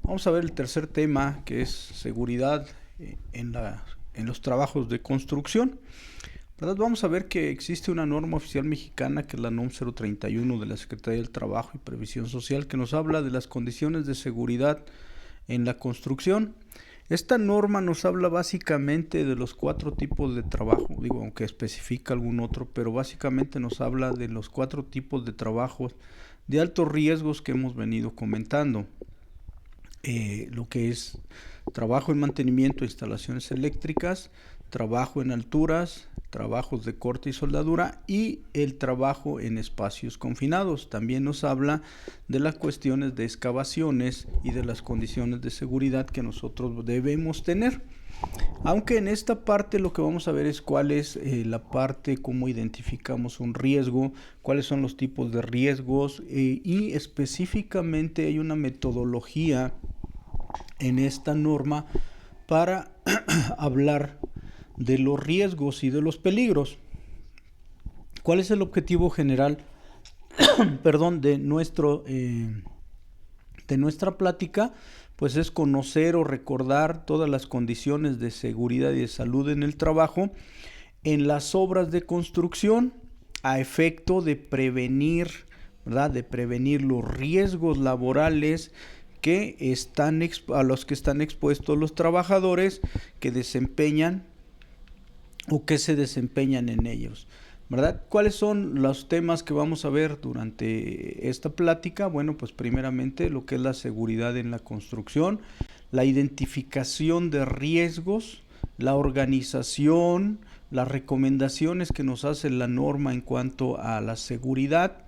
Vamos a ver el tercer tema, que es seguridad en los trabajos de construcción. ¿Verdad? Vamos a ver que existe una norma oficial mexicana, que es la NOM 031 de la Secretaría del Trabajo y Previsión Social, que nos habla de las condiciones de seguridad en la construcción. Esta norma nos habla básicamente de los 4 tipos de trabajo, digo, aunque especifica algún otro, pero básicamente nos habla de los 4 tipos de trabajos de altos riesgos que hemos venido comentando. Lo que es trabajo en mantenimiento de instalaciones eléctricas, trabajo en alturas, trabajos de corte y soldadura y el trabajo en espacios confinados. También nos habla de las cuestiones de excavaciones y de las condiciones de seguridad que nosotros debemos tener. Aunque en esta parte lo que vamos a ver es cuál es la parte, cómo identificamos un riesgo, cuáles son los tipos de riesgos y específicamente hay una metodología en esta norma para hablar de los riesgos y de los peligros. ¿Cuál es el objetivo general de nuestra plática? Pues es conocer o recordar todas las condiciones de seguridad y de salud en el trabajo en las obras de construcción a efecto de prevenir, ¿verdad? De prevenir los riesgos laborales a los que están expuestos los trabajadores que desempeñan o que se desempeñan en ellos, ¿verdad? ¿Cuáles son los temas que vamos a ver durante esta plática? Bueno, pues primeramente lo que es la seguridad en la construcción, la identificación de riesgos, la organización, las recomendaciones que nos hace la norma en cuanto a la seguridad,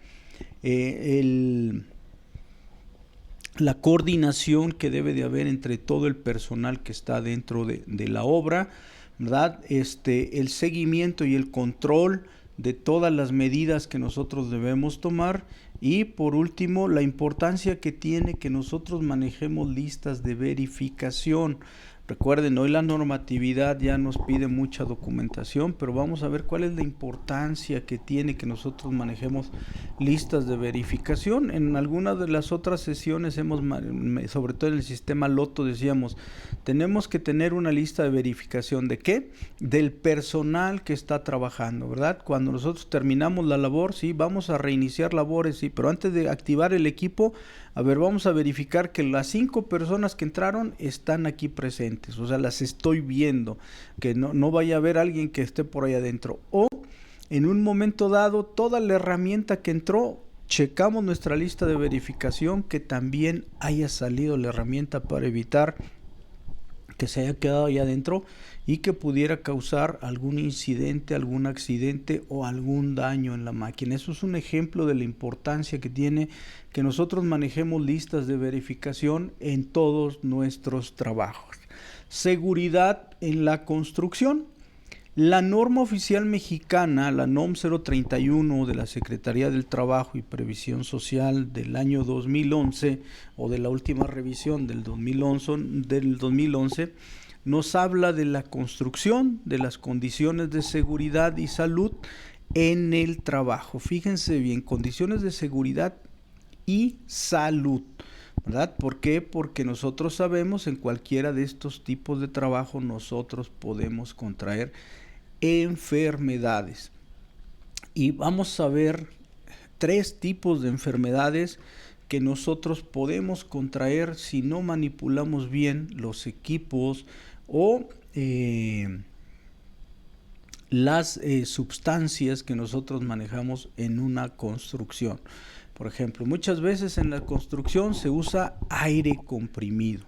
la coordinación que debe de haber entre todo el personal que está dentro de la obra, ¿verdad? El seguimiento y el control de todas las medidas que nosotros debemos tomar y por último la importancia que tiene que nosotros manejemos listas de verificación. Recuerden, hoy la normatividad ya nos pide mucha documentación, pero vamos a ver cuál es la importancia que tiene que nosotros manejemos listas de verificación. En algunas de las otras sesiones sobre todo en el sistema Loto decíamos, tenemos que tener una lista de verificación. ¿De qué? Del personal que está trabajando, ¿verdad? Cuando nosotros terminamos la labor, sí, vamos a reiniciar labores, sí, pero antes de activar el equipo, a ver, vamos a verificar que las 5 personas que entraron están aquí presentes, o sea, las estoy viendo, que no vaya a haber alguien que esté por ahí adentro. O en un momento dado, toda la herramienta que entró, checamos nuestra lista de verificación, que también haya salido la herramienta para evitar que se haya quedado ahí adentro y que pudiera causar algún incidente, algún accidente o algún daño en la máquina. Eso es un ejemplo de la importancia que tiene que nosotros manejemos listas de verificación en todos nuestros trabajos. Seguridad en la construcción. La norma oficial mexicana, la NOM 031 de la Secretaría del Trabajo y Previsión Social del año 2011 o de la última revisión del 2011, nos habla de la construcción, de las condiciones de seguridad y salud en el trabajo. Fíjense bien, condiciones de seguridad y salud, ¿verdad? ¿Por qué? Porque nosotros sabemos en cualquiera de estos tipos de trabajo nosotros podemos contraer enfermedades. Y vamos a ver 3 tipos de enfermedades que nosotros podemos contraer si no manipulamos bien los equipos o las sustancias que nosotros manejamos en una construcción. Por ejemplo, muchas veces en la construcción se usa aire comprimido,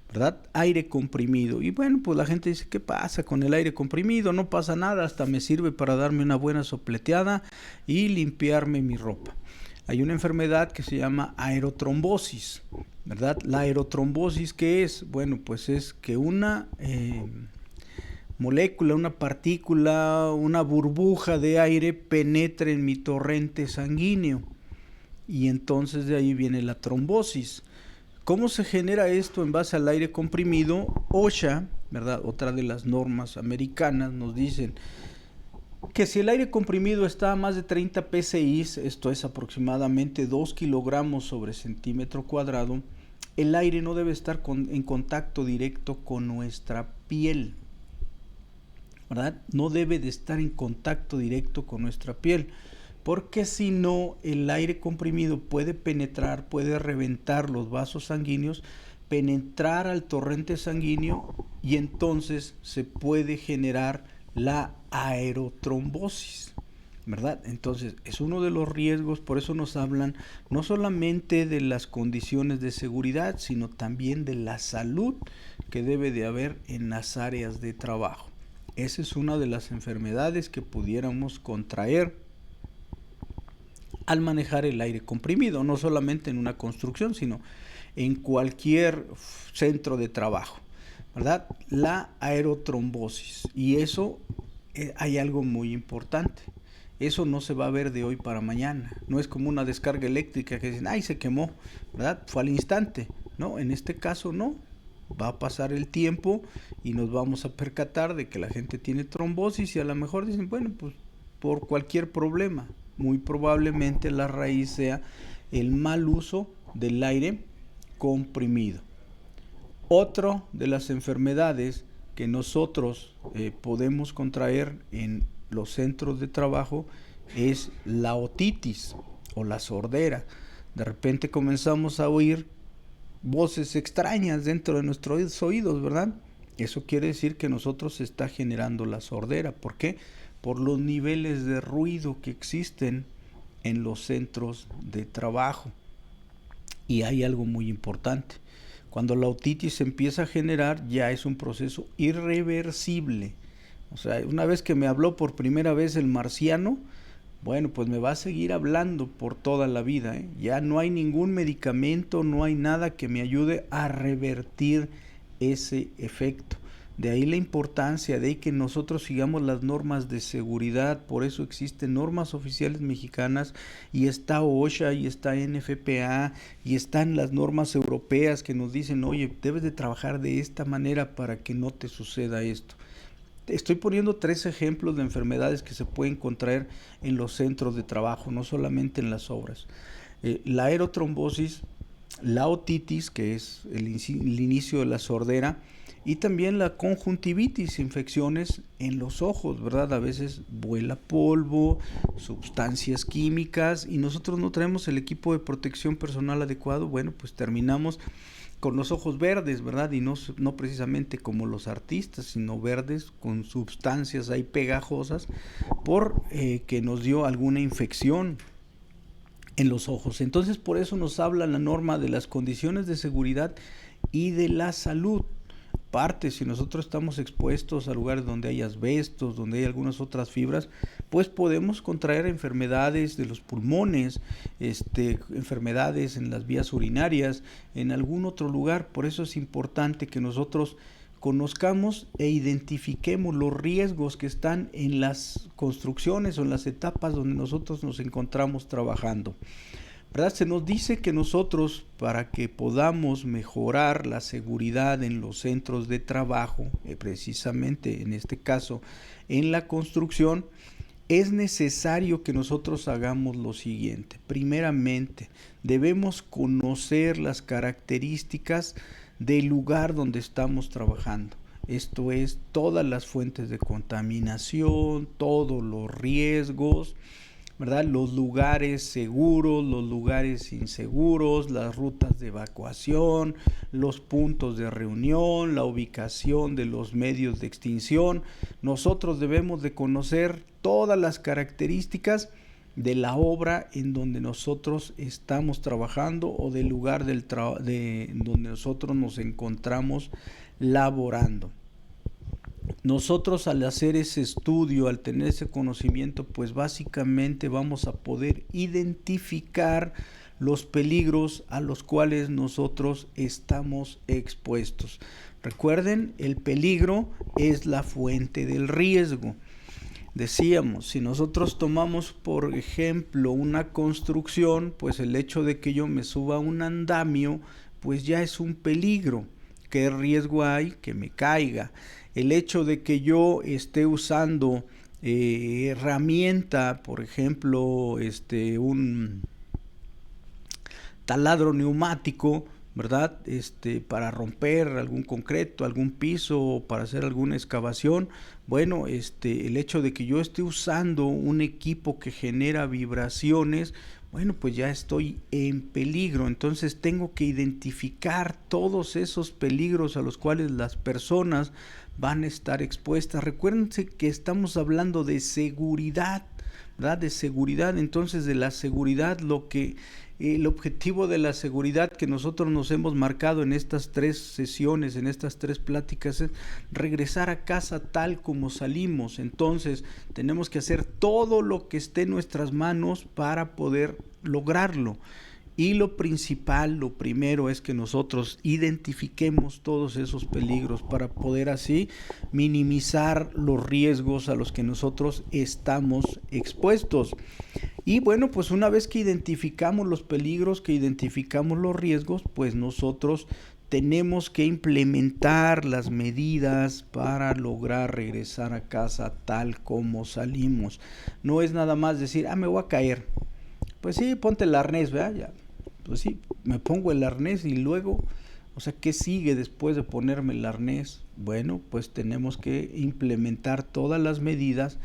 ¿verdad? Aire comprimido. Y bueno, pues la gente dice, ¿qué pasa con el aire comprimido? No pasa nada, hasta me sirve para darme una buena sopleteada y limpiarme mi ropa. Hay una enfermedad que se llama aerotrombosis, ¿verdad? La aerotrombosis, ¿qué es? Bueno, pues es que una molécula, una partícula, una burbuja de aire penetre en mi torrente sanguíneo y entonces de ahí viene la trombosis. ¿Cómo se genera esto en base al aire comprimido? OSHA, ¿verdad? Otra de las normas americanas nos dicen que si el aire comprimido está a más de 30 psi, esto es aproximadamente 2 kilogramos sobre centímetro cuadrado, el aire no debe estar en contacto directo con nuestra piel, ¿verdad? No debe de estar en contacto directo con nuestra piel, porque si no, el aire comprimido puede penetrar, puede reventar los vasos sanguíneos, penetrar al torrente sanguíneo y entonces se puede generar la aerotrombosis, ¿verdad? Entonces es uno de los riesgos, por eso nos hablan no solamente de las condiciones de seguridad, sino también de la salud que debe de haber en las áreas de trabajo. Esa es una de las enfermedades que pudiéramos contraer al manejar el aire comprimido, no solamente en una construcción, sino en cualquier centro de trabajo, ¿verdad? La aerotrombosis. Y eso hay algo muy importante. Eso no se va a ver de hoy para mañana. No es como una descarga eléctrica que dicen, ay, se quemó, ¿verdad? Fue al instante. No, en este caso no. Va a pasar el tiempo y nos vamos a percatar de que la gente tiene trombosis y a lo mejor dicen, bueno, pues por cualquier problema. Muy probablemente la raíz sea el mal uso del aire comprimido. Otra de las enfermedades que nosotros podemos contraer en los centros de trabajo es la otitis o la sordera. De repente comenzamos a oír voces extrañas dentro de nuestros oídos, ¿verdad? Eso quiere decir que nosotros se está generando la sordera. ¿Por qué? Por los niveles de ruido que existen en los centros de trabajo. Y hay algo muy importante. Cuando la otitis se empieza a generar, ya es un proceso irreversible. O sea, una vez que me habló por primera vez el marciano, bueno, pues me va a seguir hablando por toda la vida, ¿eh? Ya no hay ningún medicamento, no hay nada que me ayude a revertir ese efecto. De ahí la importancia de que nosotros sigamos las normas de seguridad. Por eso existen normas oficiales mexicanas y está OSHA y está NFPA y están las normas europeas que nos dicen, oye, debes de trabajar de esta manera para que no te suceda esto. Estoy poniendo 3 ejemplos de enfermedades que se pueden contraer en los centros de trabajo, no solamente en las obras. La aerotrombosis, la otitis, que es el inicio de la sordera, y también la conjuntivitis, infecciones en los ojos, ¿verdad? A veces vuela polvo, sustancias químicas, y nosotros no traemos el equipo de protección personal adecuado, bueno, pues terminamos con los ojos verdes, ¿verdad? Y no precisamente como los artistas, sino verdes con sustancias ahí pegajosas por que nos dio alguna infección en los ojos. Entonces por eso nos habla la norma de las condiciones de seguridad y de la salud. Aparte, si nosotros estamos expuestos a lugares donde hay asbestos, donde hay algunas otras fibras, pues podemos contraer enfermedades de los pulmones, enfermedades en las vías urinarias, en algún otro lugar. Por eso es importante que nosotros conozcamos e identifiquemos los riesgos que están en las construcciones o en las etapas donde nosotros nos encontramos trabajando, ¿verdad? Se nos dice que nosotros, para que podamos mejorar la seguridad en los centros de trabajo, precisamente en este caso en la construcción, es necesario que nosotros hagamos lo siguiente. Primeramente, debemos conocer las características del lugar donde estamos trabajando. Esto es, todas las fuentes de contaminación, todos los riesgos, ¿verdad? Los lugares seguros, los lugares inseguros, las rutas de evacuación, los puntos de reunión, la ubicación de los medios de extinción. Nosotros debemos de conocer todas las características de la obra en donde nosotros estamos trabajando o del lugar donde nosotros nos encontramos laborando. Nosotros al hacer ese estudio, al tener ese conocimiento, pues básicamente vamos a poder identificar los peligros a los cuales nosotros estamos expuestos. Recuerden, el peligro es la fuente del riesgo. Decíamos, si nosotros tomamos por ejemplo una construcción, pues el hecho de que yo me suba a un andamio, pues ya es un peligro. ¿Qué riesgo hay? Que me caiga. El hecho de que yo esté usando herramienta, por ejemplo, un taladro neumático, ¿verdad? Para romper algún concreto, algún piso, para hacer alguna excavación. Bueno, el hecho de que yo esté usando un equipo que genera vibraciones, bueno, pues ya estoy en peligro. Entonces tengo que identificar todos esos peligros a los cuales las personas van a estar expuestas. Recuérdense que estamos hablando de seguridad, ¿verdad? De seguridad. Entonces, de la seguridad, el objetivo de la seguridad que nosotros nos hemos marcado en estas 3 sesiones, en estas 3 pláticas, es regresar a casa tal como salimos. Entonces tenemos que hacer todo lo que esté en nuestras manos para poder lograrlo. Y lo principal, lo primero es que nosotros identifiquemos todos esos peligros para poder así minimizar los riesgos a los que nosotros estamos expuestos. Y bueno, pues una vez que identificamos los peligros, que identificamos los riesgos, pues nosotros tenemos que implementar las medidas para lograr regresar a casa tal como salimos. No es nada más decir, me voy a caer. Pues sí, ponte el arnés, ¿verdad? Ya. Pues sí, me pongo el arnés y luego, o sea, ¿qué sigue después de ponerme el arnés? Bueno, pues tenemos que implementar todas las medidas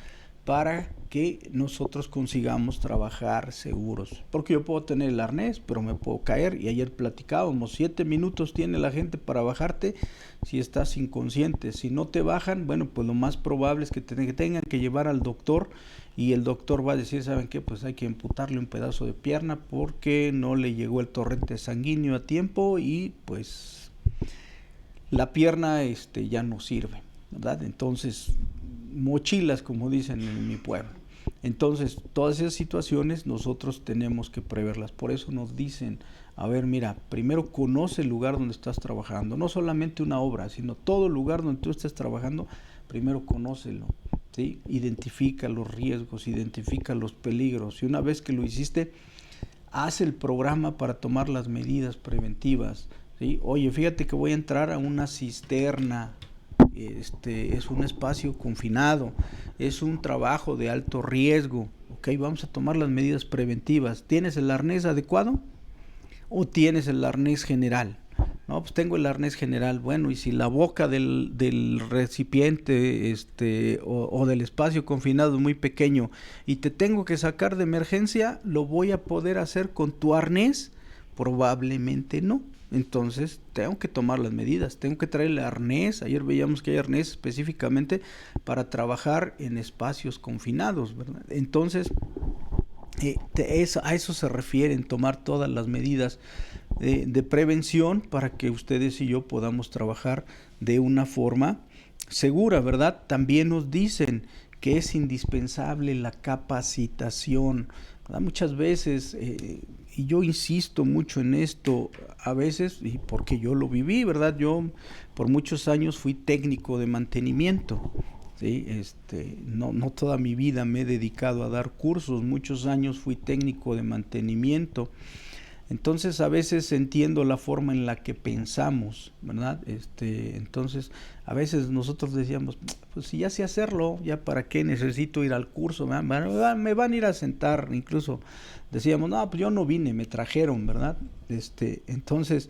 para que nosotros consigamos trabajar seguros. Porque yo puedo tener el arnés, pero me puedo caer. Y ayer platicábamos, 7 minutos tiene la gente para bajarte si estás inconsciente. Si no te bajan, bueno, pues lo más probable es que tengan que llevar al doctor. Y el doctor va a decir, ¿saben qué? Pues hay que amputarle un pedazo de pierna porque no le llegó el torrente sanguíneo a tiempo y pues la pierna ya no sirve, ¿verdad? Entonces, mochilas, como dicen en mi pueblo. Entonces, todas esas situaciones nosotros tenemos que preverlas. Por eso nos dicen, a ver, mira, primero conoce el lugar donde estás trabajando. No solamente una obra, sino todo lugar donde tú estés trabajando, primero conócelo. ¿Sí? Identifica los riesgos, identifica los peligros y una vez que lo hiciste, haz el programa para tomar las medidas preventivas. ¿Sí? Oye, fíjate que voy a entrar a una cisterna, es un espacio confinado, es un trabajo de alto riesgo, ok, vamos a tomar las medidas preventivas. ¿Tienes el arnés adecuado o tienes el arnés general? No, pues tengo el arnés general. Bueno, y si la boca del recipiente o del espacio confinado es muy pequeño y te tengo que sacar de emergencia, ¿lo voy a poder hacer con tu arnés? Probablemente no. Entonces tengo que tomar las medidas, tengo que traer el arnés. Ayer veíamos que hay arnés específicamente para trabajar en espacios confinados, ¿verdad? Entonces a eso se refieren, tomar todas las medidas de prevención para que ustedes y yo podamos trabajar de una forma segura, ¿verdad? También nos dicen que es indispensable la capacitación, ¿verdad? Muchas veces, y yo insisto mucho en esto, a veces, y porque yo lo viví, ¿verdad? Yo por muchos años fui técnico de mantenimiento. Sí, no toda mi vida me he dedicado a dar cursos, muchos años fui técnico de mantenimiento. Entonces a veces entiendo la forma en la que pensamos, ¿verdad? Entonces a veces nosotros decíamos, pues si ya sé hacerlo, ya para qué necesito ir al curso, me van a ir a sentar, incluso decíamos, no, pues yo no vine, me trajeron, ¿verdad? Entonces,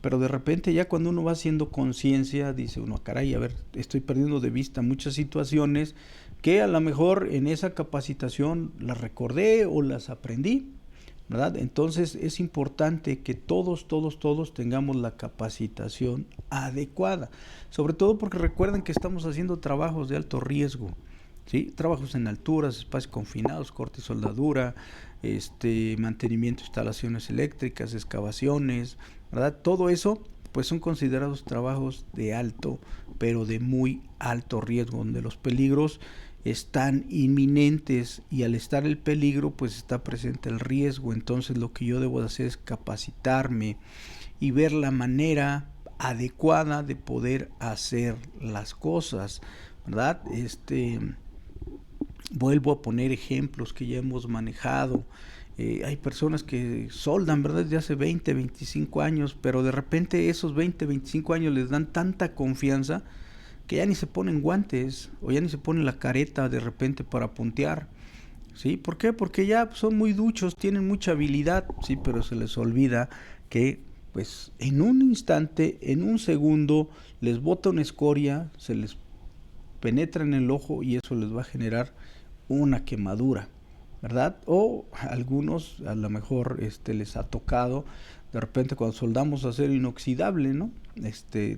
pero de repente ya cuando uno va haciendo conciencia, dice uno, caray, a ver, estoy perdiendo de vista muchas situaciones que a lo mejor en esa capacitación las recordé o las aprendí, ¿verdad? Entonces es importante que todos tengamos la capacitación adecuada, sobre todo porque recuerden que estamos haciendo trabajos de alto riesgo, ¿sí? Trabajos en alturas, espacios confinados, corte y soldadura, mantenimiento de instalaciones eléctricas, excavaciones, ¿verdad? Todo eso pues son considerados trabajos de alto, pero de muy alto riesgo, donde los peligros están inminentes y al estar el peligro pues está presente el riesgo. Entonces lo que yo debo de hacer es capacitarme y ver la manera adecuada de poder hacer las cosas, ¿verdad? Vuelvo a poner ejemplos que ya hemos manejado. Hay personas que soldan, ¿verdad? Desde hace 20, 25 años, pero de repente esos 20, 25 años les dan tanta confianza que ya ni se ponen guantes o ya ni se ponen la careta de repente para puntear, ¿sí? ¿Por qué? Porque ya son muy duchos, tienen mucha habilidad, sí, pero se les olvida que pues en un instante, en un segundo, les bota una escoria, se les penetra en el ojo y eso les va a generar una quemadura, ¿verdad? O a algunos a lo mejor les ha tocado de repente cuando soldamos acero inoxidable, ¿no?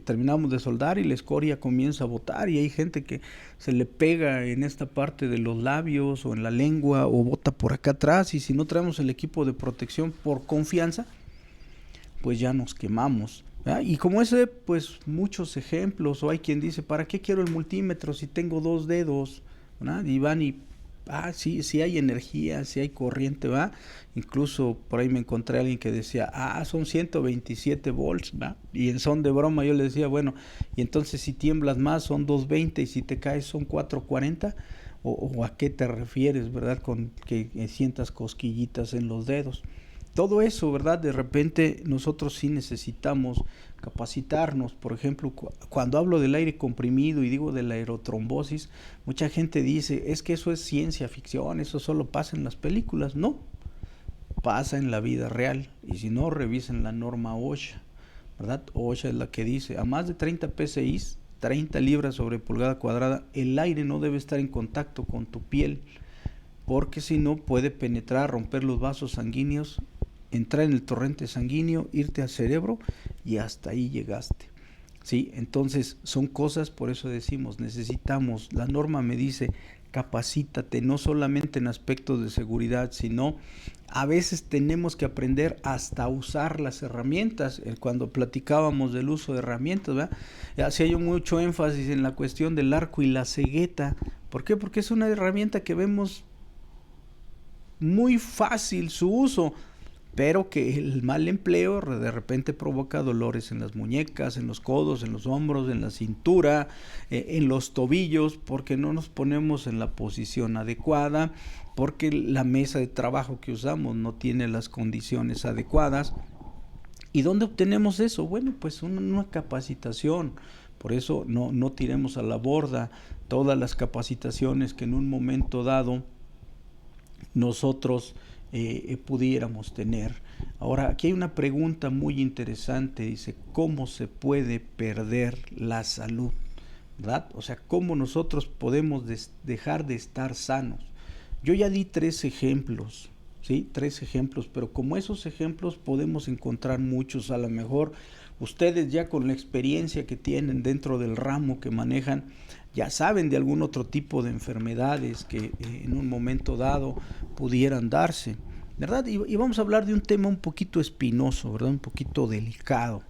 Terminamos de soldar y la escoria comienza a botar y hay gente que se le pega en esta parte de los labios o en la lengua o bota por acá atrás, y si no traemos el equipo de protección por confianza, pues ya nos quemamos, ¿verdad? Y como ese, pues muchos ejemplos, o hay quien dice, ¿para qué quiero el multímetro si tengo 2 dedos? ¿Verdad? Y van y, sí, sí hay energía, sí hay corriente, ¿va? Incluso por ahí me encontré a alguien que decía, son 127 volts, ¿va? Y en son de broma yo le decía, bueno, y entonces si tiemblas más son 220 y si te caes son 440, o a qué te refieres, ¿verdad? Con que sientas cosquillitas en los dedos. Todo eso, ¿verdad? De repente nosotros sí necesitamos capacitarnos. Por ejemplo, cuando hablo del aire comprimido y digo de la aerotrombosis, mucha gente dice, es que eso es ciencia ficción, eso solo pasa en las películas. No, pasa en la vida real. Y si no, revisen la norma OSHA, ¿verdad? OSHA es la que dice, a más de 30 PSI, 30 libras sobre pulgada cuadrada, el aire no debe estar en contacto con tu piel, porque si no puede penetrar, romper los vasos sanguíneos, entrar en el torrente sanguíneo, irte al cerebro y hasta ahí llegaste. ¿Sí? Entonces son cosas, por eso decimos, necesitamos, la norma me dice, capacítate, no solamente en aspectos de seguridad, sino a veces tenemos que aprender hasta usar las herramientas. Cuando platicábamos del uso de herramientas, ¿verdad? Hacía yo mucho énfasis en la cuestión del arco y la cegueta. ¿Por qué? Porque es una herramienta que vemos muy fácil su uso, pero que el mal empleo de repente provoca dolores en las muñecas, en los codos, en los hombros, en la cintura, en los tobillos, porque no nos ponemos en la posición adecuada, porque la mesa de trabajo que usamos no tiene las condiciones adecuadas. ¿Y dónde obtenemos eso? Bueno, pues una capacitación. Por eso no tiremos a la borda todas las capacitaciones que en un momento dado nosotros pudiéramos tener. Ahora, aquí hay una pregunta muy interesante, dice, ¿cómo se puede perder la salud? ¿Verdad? O sea, ¿cómo nosotros podemos dejar de estar sanos? Yo ya di 3 ejemplos, ¿sí? 3 ejemplos, pero como esos ejemplos podemos encontrar muchos. A lo mejor ustedes ya con la experiencia que tienen dentro del ramo que manejan, ya saben de algún otro tipo de enfermedades que en un momento dado pudieran darse, ¿verdad? Y vamos a hablar de un tema un poquito espinoso, ¿verdad? Un poquito delicado,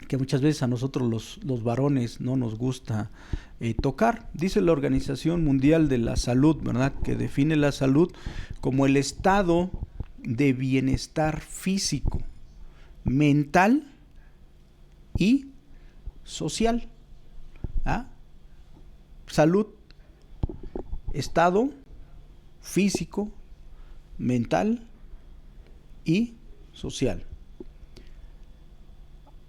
que muchas veces a nosotros los varones no nos gusta tocar. Dice la Organización Mundial de la Salud, ¿verdad?, que define la salud como el estado de bienestar físico, mental y social. Salud, estado físico, mental y social.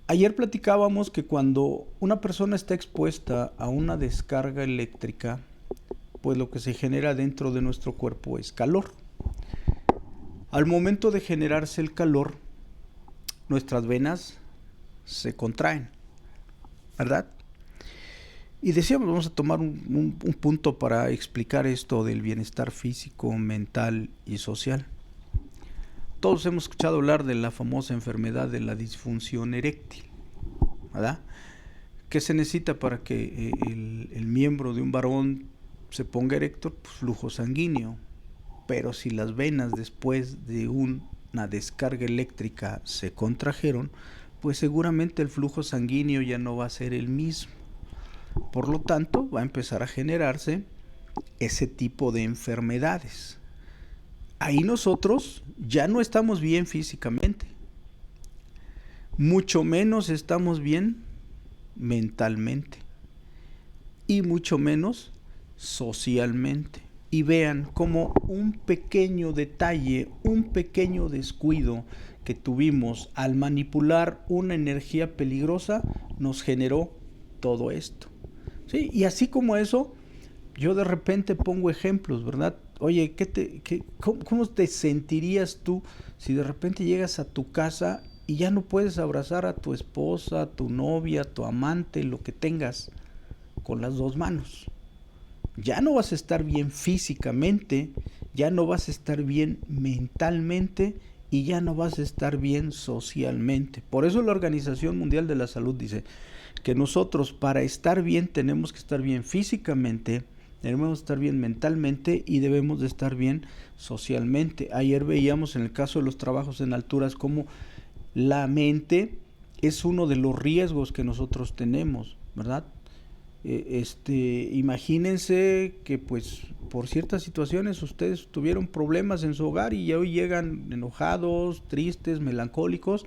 Ayer platicábamos que cuando una persona está expuesta a una descarga eléctrica, pues lo que se genera dentro de nuestro cuerpo es calor. Al momento de generarse el calor, nuestras venas se contraen, ¿verdad? Y decíamos, vamos a tomar un punto para explicar esto del bienestar físico, mental y social. Todos hemos escuchado hablar de la famosa enfermedad de la disfunción eréctil, ¿verdad? ¿Qué se necesita para que el miembro de un varón se ponga erecto? Pues flujo sanguíneo. Pero si las venas después de una descarga eléctrica se contrajeron, pues seguramente el flujo sanguíneo ya no va a ser el mismo. Por lo tanto, va a empezar a generarse ese tipo de enfermedades. Ahí nosotros ya no estamos bien físicamente, mucho menos estamos bien mentalmente y mucho menos socialmente. Y vean cómo un pequeño detalle, un pequeño descuido que tuvimos al manipular una energía peligrosa nos generó todo esto. ¿Sí? Y así como eso, yo de repente pongo ejemplos, ¿verdad? Oye, ¿cómo te sentirías tú si de repente llegas a tu casa y ya no puedes abrazar a tu esposa, a tu novia, a tu amante, lo que tengas, con las dos manos. Ya no vas a estar bien físicamente, ya no vas a estar bien mentalmente y ya no vas a estar bien socialmente. Por eso la Organización Mundial de la Salud dice que nosotros para estar bien tenemos que estar bien físicamente, debemos estar bien mentalmente y debemos de estar bien socialmente. Ayer veíamos en el caso de los trabajos en alturas cómo la mente es uno de los riesgos que nosotros tenemos, ¿verdad? Imagínense que pues por ciertas situaciones ustedes tuvieron problemas en su hogar y hoy llegan enojados, tristes, melancólicos,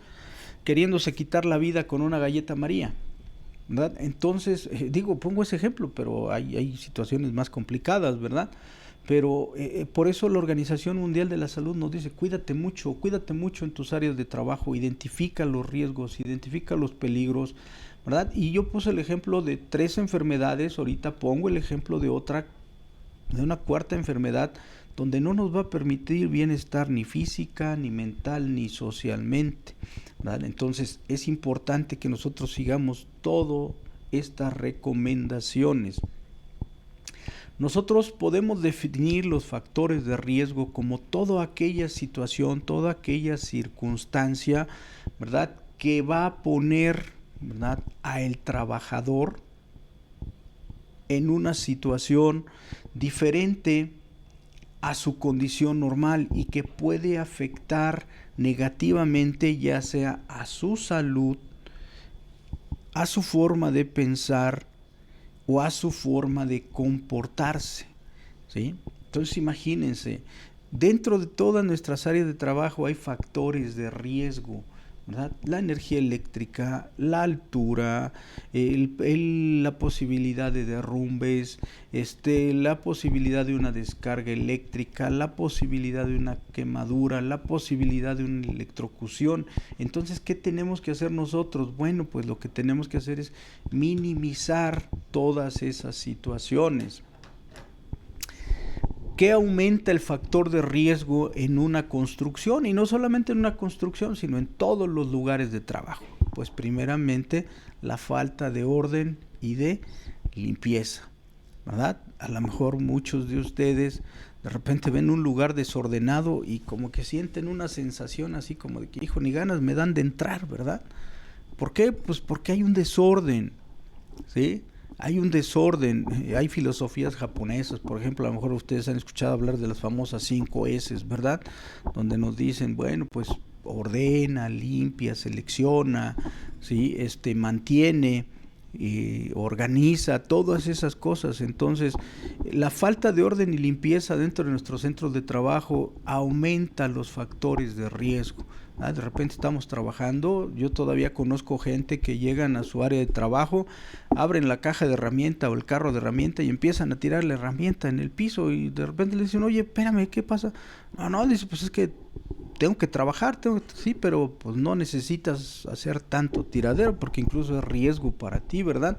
queriéndose quitar la vida con una galleta María, ¿verdad? Entonces, pongo ese ejemplo, pero hay situaciones más complicadas, ¿verdad? Pero por eso la Organización Mundial de la Salud nos dice, cuídate mucho en tus áreas de trabajo, identifica los riesgos, identifica los peligros, ¿verdad? Y yo puse el ejemplo de 3 enfermedades, ahorita pongo el ejemplo de una cuarta enfermedad, donde no nos va a permitir bienestar ni física, ni mental, ni socialmente, ¿verdad? Entonces es importante que nosotros sigamos todas estas recomendaciones. Nosotros podemos definir los factores de riesgo como toda aquella situación, toda aquella circunstancia, ¿verdad?, que va a poner, ¿verdad?, a el trabajador en una situación diferente a su condición normal y que puede afectar negativamente ya sea a su salud, a su forma de pensar o a su forma de comportarse, ¿sí? Entonces imagínense, dentro de todas nuestras áreas de trabajo hay factores de riesgo, ¿verdad? La energía eléctrica, la altura, la posibilidad de derrumbes, la posibilidad de una descarga eléctrica, la posibilidad de una quemadura, la posibilidad de una electrocución. Entonces, ¿qué tenemos que hacer nosotros? Bueno, pues lo que tenemos que hacer es minimizar todas esas situaciones. ¿Qué aumenta el factor de riesgo en una construcción? Y no solamente en una construcción, sino en todos los lugares de trabajo. Pues primeramente la falta de orden y de limpieza, ¿verdad? A lo mejor muchos de ustedes de repente ven un lugar desordenado y como que sienten una sensación así como de que, hijo, ni ganas me dan de entrar, ¿verdad? ¿Por qué? Pues porque hay un desorden, ¿sí? Hay un desorden, hay filosofías japonesas, por ejemplo, a lo mejor ustedes han escuchado hablar de las famosas 5 S, ¿verdad? Donde nos dicen, bueno, pues ordena, limpia, selecciona, ¿sí? Mantiene, organiza, todas esas cosas. Entonces, la falta de orden y limpieza dentro de nuestros centros de trabajo aumenta los factores de riesgo. De repente estamos trabajando, yo todavía conozco gente que llegan a su área de trabajo, abren la caja de herramienta o el carro de herramienta y empiezan a tirar la herramienta en el piso y de repente le dicen, oye, espérame, ¿qué pasa? No, dice, pues es que tengo que trabajar, sí, pero pues no necesitas hacer tanto tiradero porque incluso es riesgo para ti, ¿verdad?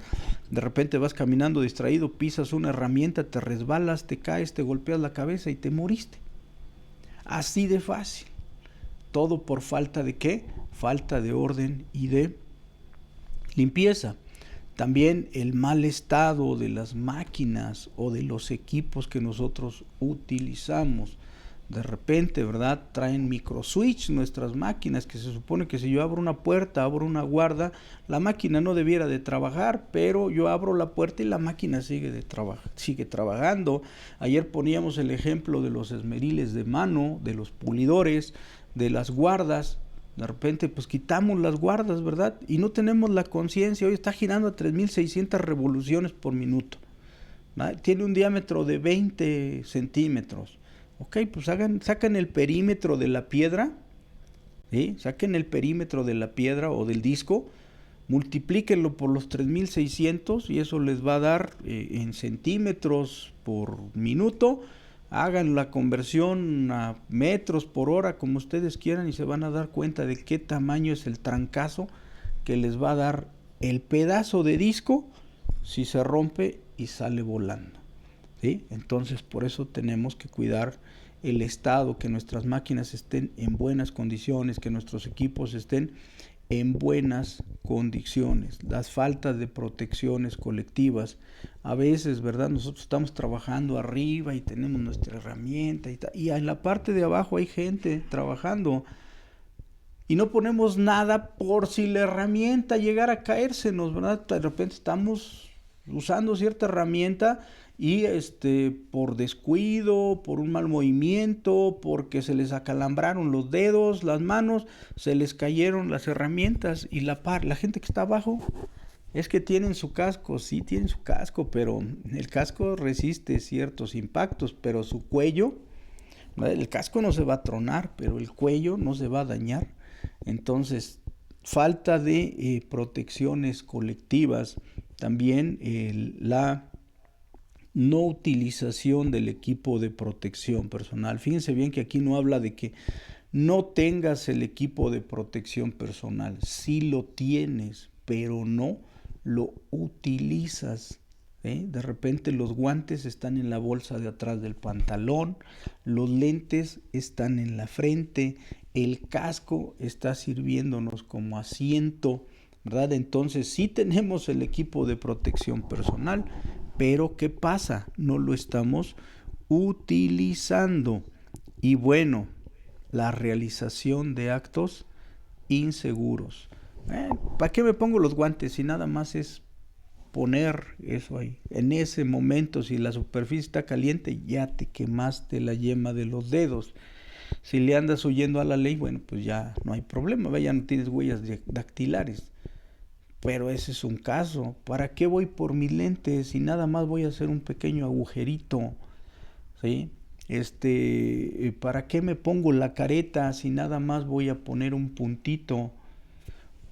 De repente vas caminando distraído, pisas una herramienta, te resbalas, te caes, te golpeas la cabeza y te moriste. Así de fácil. Todo por falta de ¿qué? Falta de orden y de limpieza. También el mal estado de las máquinas o de los equipos que nosotros utilizamos. De repente, ¿verdad?, traen microswitch nuestras máquinas, que se supone que si yo abro una puerta, abro una guarda, la máquina no debiera de trabajar, pero yo abro la puerta y la máquina sigue trabajando. Ayer poníamos el ejemplo de los esmeriles de mano, de los pulidores, de las guardas. De repente pues quitamos las guardas, ¿verdad? Y no tenemos la conciencia. Hoy está girando a 3600 revoluciones por minuto, ¿verdad? Tiene un diámetro de 20 centímetros. Ok, pues sacan el perímetro de la piedra, ¿sí? Saquen el perímetro de la piedra o del disco, multiplíquenlo por los 3600 y eso les va a dar en centímetros por minuto. Hagan la conversión a metros por hora como ustedes quieran y se van a dar cuenta de qué tamaño es el trancazo que les va a dar el pedazo de disco si se rompe y sale volando, ¿sí? Entonces por eso tenemos que cuidar el estado, que nuestras máquinas estén en buenas condiciones, que nuestros equipos estén en buenas condiciones, las faltas de protecciones colectivas. A veces, ¿verdad? Nosotros estamos trabajando arriba y tenemos nuestra herramienta y en la parte de abajo hay gente trabajando y no ponemos nada por si la herramienta llegara a caérsenos, ¿verdad? De repente estamos usando cierta herramienta y por descuido, por un mal movimiento, porque se les acalambraron los dedos, las manos, se les cayeron las herramientas y la gente que está abajo es que tienen su casco, sí tienen su casco, pero el casco resiste ciertos impactos, pero su cuello, el casco no se va a tronar, pero el cuello no se va a dañar. Entonces, falta de protecciones colectivas, también la no utilización del equipo de protección personal. Fíjense bien que aquí no habla de que no tengas el equipo de protección personal, sí lo tienes, pero no lo utilizas. De repente los guantes están en la bolsa de atrás del pantalón, los lentes están en la frente, el casco está sirviéndonos como asiento, ¿verdad? Entonces sí tenemos el equipo de protección personal, pero ¿qué pasa? No lo estamos utilizando. Y bueno, la realización de actos inseguros. ¿Para qué me pongo los guantes si nada más es poner eso ahí? En ese momento, si la superficie está caliente, ya te quemaste la yema de los dedos. Si le andas huyendo a la ley, bueno, pues ya no hay problema, ya no tienes huellas dactilares. Pero ese es un caso. ¿Para qué voy por mis lentes si nada más voy a hacer un pequeño agujerito? ¿Sí? ¿Para qué me pongo la careta si nada más voy a poner un puntito?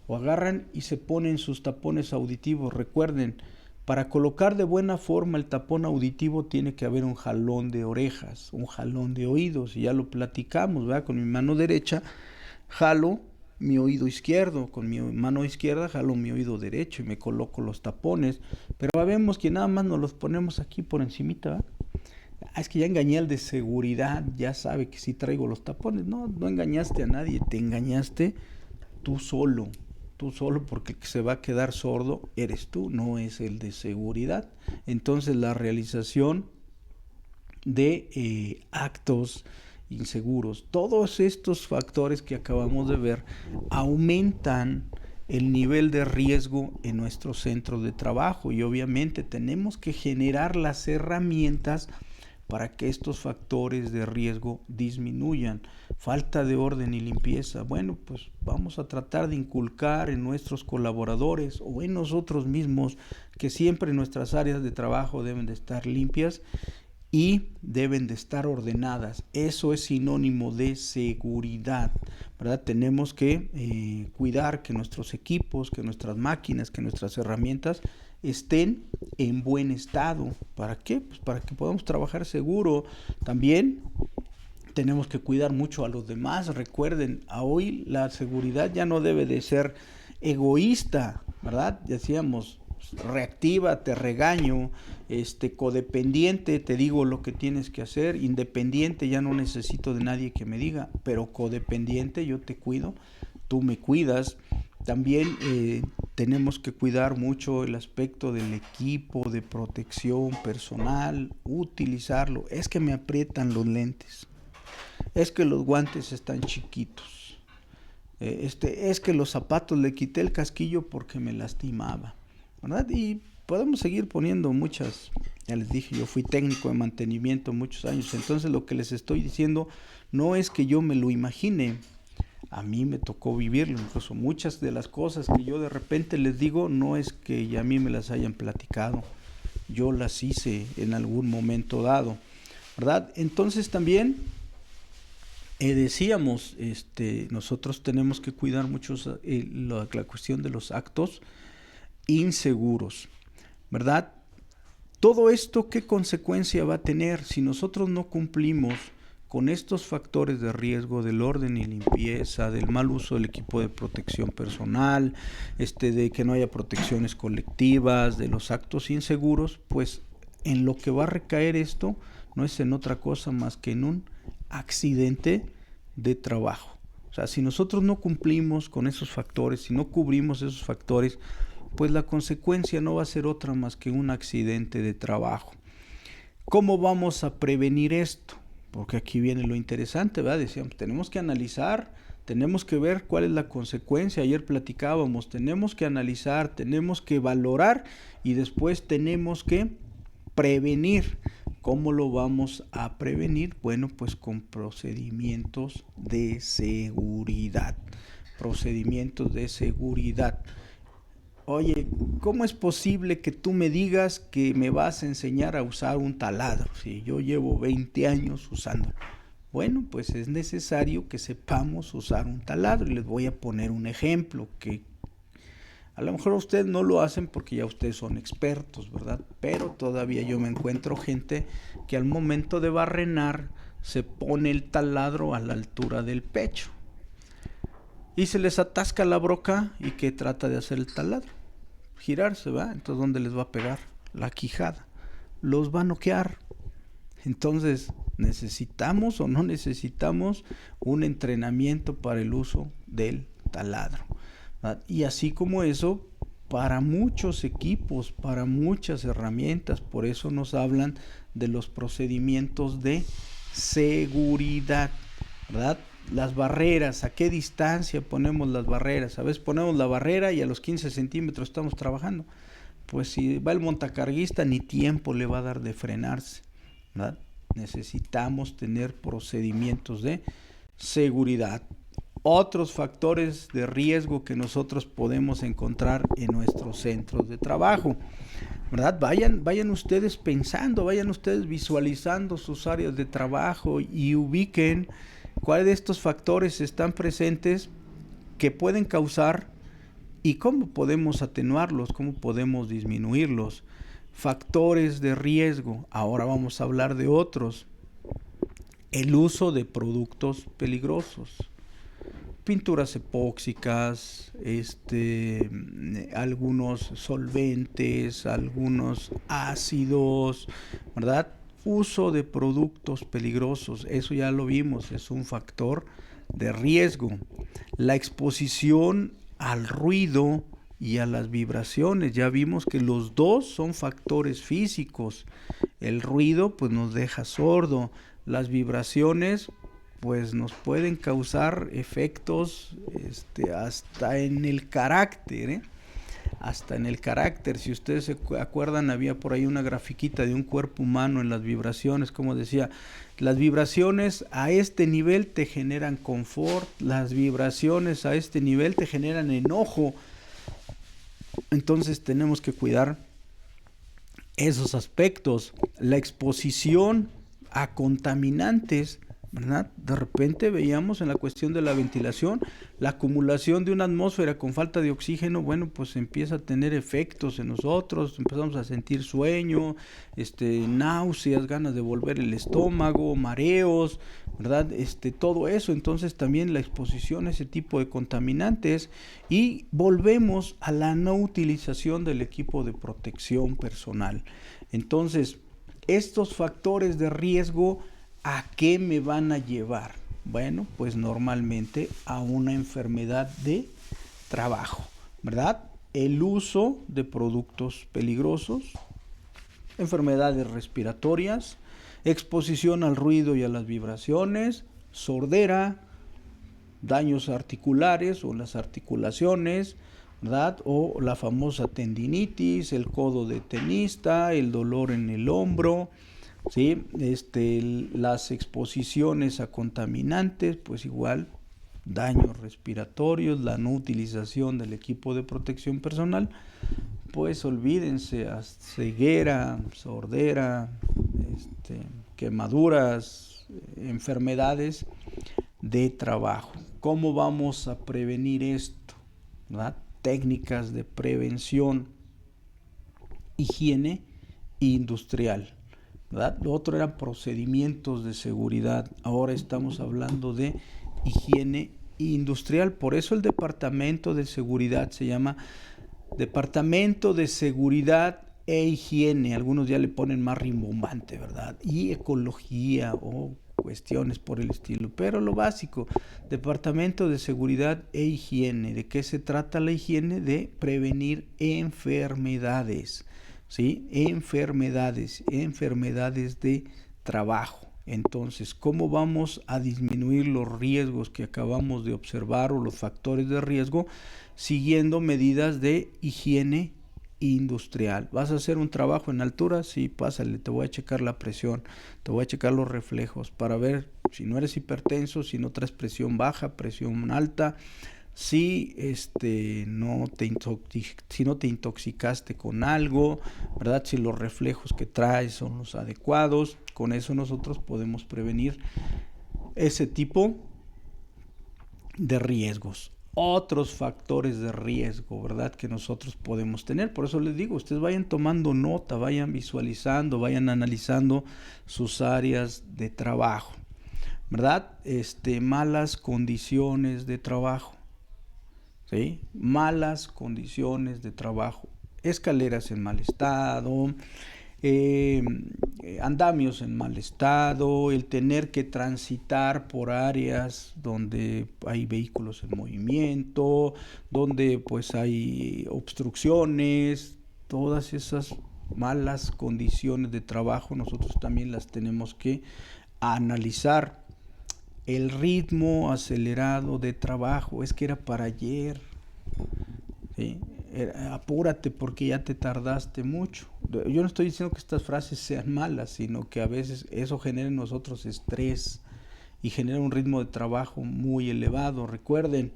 O agarran y se ponen sus tapones auditivos. Recuerden, para colocar de buena forma el tapón auditivo tiene que haber un jalón de orejas, un jalón de oídos, y ya lo platicamos, ¿verdad? Con mi mano derecha jalo mi oído izquierdo, con mi mano izquierda jalo mi oído derecho y me coloco los tapones, pero vemos que nada más nos los ponemos aquí por encimita, ¿verdad? Es que ya engañé al de seguridad, ya sabe que sí traigo los tapones. No, no engañaste a nadie, te engañaste tú solo porque el que se va a quedar sordo eres tú, no es el de seguridad. Entonces la realización de actos inseguros, todos estos factores que acabamos de ver aumentan el nivel de riesgo en nuestro centro de trabajo y obviamente tenemos que generar las herramientas para que estos factores de riesgo disminuyan. Falta de orden y limpieza. Bueno, pues vamos a tratar de inculcar en nuestros colaboradores o en nosotros mismos que siempre nuestras áreas de trabajo deben de estar limpias y deben de estar ordenadas. Eso es sinónimo de seguridad, ¿verdad? Tenemos que cuidar que nuestros equipos, que nuestras máquinas, que nuestras herramientas estén en buen estado. ¿Para qué? Pues para que podamos trabajar seguro. También tenemos que cuidar mucho a los demás. Recuerden, a hoy la seguridad ya no debe de ser egoísta, ¿verdad? Decíamos, reactiva, te regaño, codependiente, te digo lo que tienes que hacer, independiente, ya no necesito de nadie que me diga, pero codependiente, yo te cuido, tú me cuidas. También tenemos que cuidar mucho el aspecto del equipo de protección personal, utilizarlo. Es que me aprietan los lentes, es que los guantes están chiquitos, es que los zapatos le quité el casquillo porque me lastimaba, ¿verdad? Y podemos seguir poniendo muchas. Ya les dije, yo fui técnico de mantenimiento muchos años, entonces lo que les estoy diciendo no es que yo me lo imagine, a mí me tocó vivirlo. Incluso muchas de las cosas que yo de repente les digo no es que a mí me las hayan platicado, yo las hice en algún momento dado, ¿verdad? Entonces también decíamos, nosotros tenemos que cuidar mucho la cuestión de los actos inseguros, ¿verdad? Todo esto, ¿qué consecuencia va a tener si nosotros no cumplimos con estos factores de riesgo del orden y limpieza, del mal uso del equipo de protección personal, de que no haya protecciones colectivas, de los actos inseguros? Pues en lo que va a recaer esto no es en otra cosa más que en un accidente de trabajo. O sea, si nosotros no cumplimos con esos factores, si no cubrimos esos factores, pues la consecuencia no va a ser otra más que un accidente de trabajo. ¿Cómo vamos a prevenir esto? Porque aquí viene lo interesante, ¿verdad? Decíamos, tenemos que analizar, tenemos que ver cuál es la consecuencia. Ayer platicábamos, tenemos que analizar, tenemos que valorar y después tenemos que prevenir. ¿Cómo lo vamos a prevenir? Bueno, pues con procedimientos de seguridad. Procedimientos de seguridad. Oye, ¿cómo es posible que tú me digas que me vas a enseñar a usar un taladro si yo llevo 20 años usándolo? Bueno, pues es necesario que sepamos usar un taladro y les voy a poner un ejemplo que a lo mejor ustedes no lo hacen porque ya ustedes son expertos, ¿verdad? Pero todavía yo me encuentro gente que al momento de barrenar se pone el taladro a la altura del pecho y se les atasca la broca y ¿qué trata de hacer el taladro? Girarse, ¿va? Entonces, ¿dónde les va a pegar? La quijada. Los va a noquear. Entonces, ¿necesitamos o no necesitamos un entrenamiento para el uso del taladro? ¿Verdad? Y así como eso, para muchos equipos, para muchas herramientas, por eso nos hablan de los procedimientos de seguridad, ¿verdad? Las barreras, ¿a qué distancia ponemos las barreras? A veces ponemos la barrera y a los 15 centímetros estamos trabajando. Pues si va el montacarguista, ni tiempo le va a dar de frenarse, ¿verdad? Necesitamos tener procedimientos de seguridad. Otros factores de riesgo que nosotros podemos encontrar en nuestros centros de trabajo, ¿verdad? Vayan ustedes pensando, vayan ustedes visualizando sus áreas de trabajo y ubiquen cuáles de estos factores están presentes que pueden causar y cómo podemos atenuarlos, cómo podemos disminuirlos. Factores de riesgo, ahora vamos a hablar de otros. El uso de productos peligrosos. Pinturas epóxicas, algunos solventes, algunos ácidos, ¿verdad? Uso de productos peligrosos, eso ya lo vimos, es un factor de riesgo. La exposición al ruido y a las vibraciones, ya vimos que los dos son factores físicos. El ruido pues nos deja sordo, las vibraciones pues nos pueden causar efectos hasta en el carácter, hasta en el carácter. Si ustedes se acuerdan, había por ahí una grafiquita de un cuerpo humano en las vibraciones, como decía, las vibraciones a este nivel te generan confort, las vibraciones a este nivel te generan enojo. Entonces tenemos que cuidar esos aspectos. La exposición a contaminantes, ¿verdad? De repente veíamos en la cuestión de la ventilación, la acumulación de una atmósfera con falta de oxígeno, bueno, pues empieza a tener efectos en nosotros, empezamos a sentir sueño, náuseas, ganas de volver el estómago, mareos, ¿verdad? Todo eso, entonces también la exposición a ese tipo de contaminantes y volvemos a la no utilización del equipo de protección personal. Entonces, estos factores de riesgo, ¿a qué me van a llevar? Bueno, pues normalmente a una enfermedad de trabajo, ¿verdad? El uso de productos peligrosos, enfermedades respiratorias, exposición al ruido y a las vibraciones, sordera, daños articulares o las articulaciones, ¿verdad? O la famosa tendinitis, el codo de tenista, el dolor en el hombro, ¿sí? Las exposiciones a contaminantes, pues igual, daños respiratorios, la no utilización del equipo de protección personal, pues olvídense, ceguera, sordera, quemaduras, enfermedades de trabajo. ¿Cómo vamos a prevenir esto? ¿Verdad? Técnicas de prevención, higiene industrial, ¿verdad? Lo otro eran procedimientos de seguridad. Ahora estamos hablando de higiene industrial. Por eso el departamento de seguridad se llama Departamento de Seguridad e Higiene. Algunos ya le ponen más rimbombante, ¿verdad? Y ecología o cuestiones por el estilo. Pero lo básico, Departamento de Seguridad e Higiene. ¿De qué se trata la higiene? De prevenir enfermedades, ¿sí? Enfermedades de trabajo. Entonces, ¿cómo vamos a disminuir los riesgos que acabamos de observar o los factores de riesgo? Siguiendo medidas de higiene industrial. ¿Vas a hacer un trabajo en altura? Sí, pásale, te voy a checar la presión, te voy a checar los reflejos para ver si no eres hipertenso, si no traes presión baja, presión alta, si si no te intoxicaste con algo, ¿verdad? Si los reflejos que traes son los adecuados. Con eso nosotros podemos prevenir ese tipo de riesgos. Otros factores de riesgo, ¿verdad? Que nosotros podemos tener. Por eso les digo, ustedes vayan tomando nota, vayan visualizando, vayan analizando sus áreas de trabajo, ¿verdad? Malas condiciones de trabajo, ¿sí? Malas condiciones de trabajo. Escaleras en mal estado, andamios en mal estado, el tener que transitar por áreas donde hay vehículos en movimiento, donde pues hay obstrucciones, todas esas malas condiciones de trabajo nosotros también las tenemos que analizar. El ritmo acelerado de trabajo, es que era para ayer, ¿sí? Apúrate porque ya te tardaste mucho. Yo no estoy diciendo que estas frases sean malas, sino que a veces eso genera en nosotros estrés y genera un ritmo de trabajo muy elevado. Recuerden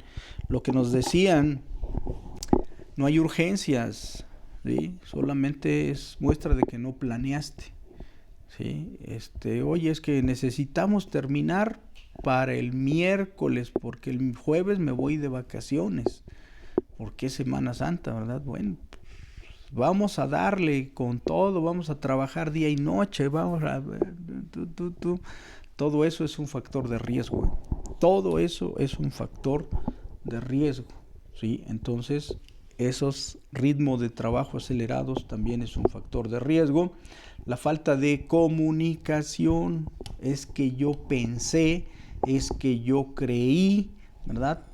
lo que nos decían, no hay urgencias, ¿sí? Solamente es muestra de que no planeaste, ¿sí? Oye, es que necesitamos terminar para el miércoles porque el jueves me voy de vacaciones. ¿Por qué Semana Santa, verdad? Bueno, vamos a darle con todo, vamos a trabajar día y noche, vamos a... Todo eso es un factor de riesgo, ¿eh? Todo eso es un factor de riesgo, ¿sí? Entonces, esos ritmos de trabajo acelerados también es un factor de riesgo. La falta de comunicación, es que yo pensé, es que yo creí, ¿verdad?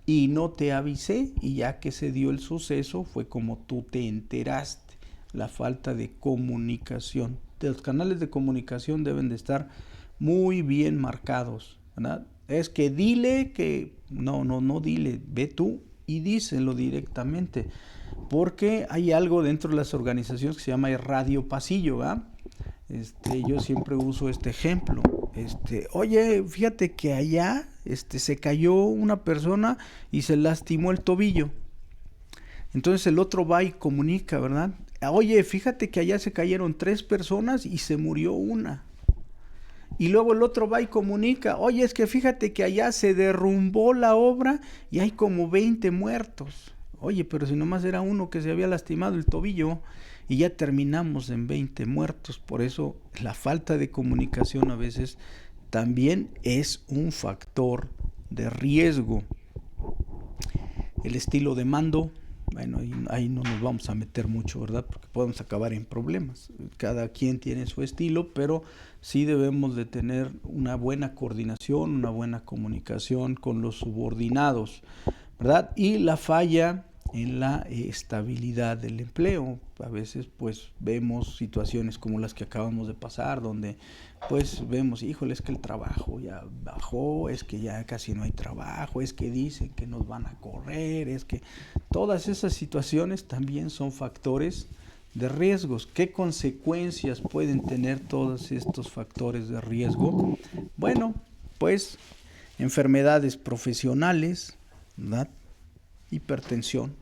Y no te avisé, y ya que se dio el suceso fue como tú te enteraste. La falta de comunicación. Los canales de comunicación deben de estar muy bien marcados, ¿verdad? Es que dile que... No dile, ve tú y díselo directamente. Porque hay algo dentro de las organizaciones que se llama el radio pasillo, ¿verdad? Yo siempre uso este ejemplo. Oye, fíjate que allá se cayó una persona y se lastimó el tobillo. Entonces el otro va y comunica, ¿verdad? Oye, fíjate que allá se cayeron 3 personas y se murió una. Y luego el otro va y comunica, oye, es que fíjate que allá se derrumbó la obra y hay como 20 muertos. Oye, pero si nomás era uno que se había lastimado el tobillo y ya terminamos en 20 muertos. Por eso la falta de comunicación a veces también es un factor de riesgo. El estilo de mando, bueno, ahí no nos vamos a meter mucho, ¿verdad? Porque podemos acabar en problemas. Cada quien tiene su estilo, pero sí debemos de tener una buena coordinación, una buena comunicación con los subordinados, ¿verdad? Y la falla en la estabilidad del empleo. A veces pues vemos situaciones como las que acabamos de pasar, donde pues vemos, híjole, es que el trabajo ya bajó, es que ya casi no hay trabajo, es que dicen que nos van a correr, es que todas esas situaciones también son factores de riesgos. ¿Qué consecuencias pueden tener todos estos factores de riesgo? Bueno, pues enfermedades profesionales, ¿verdad? Hipertensión,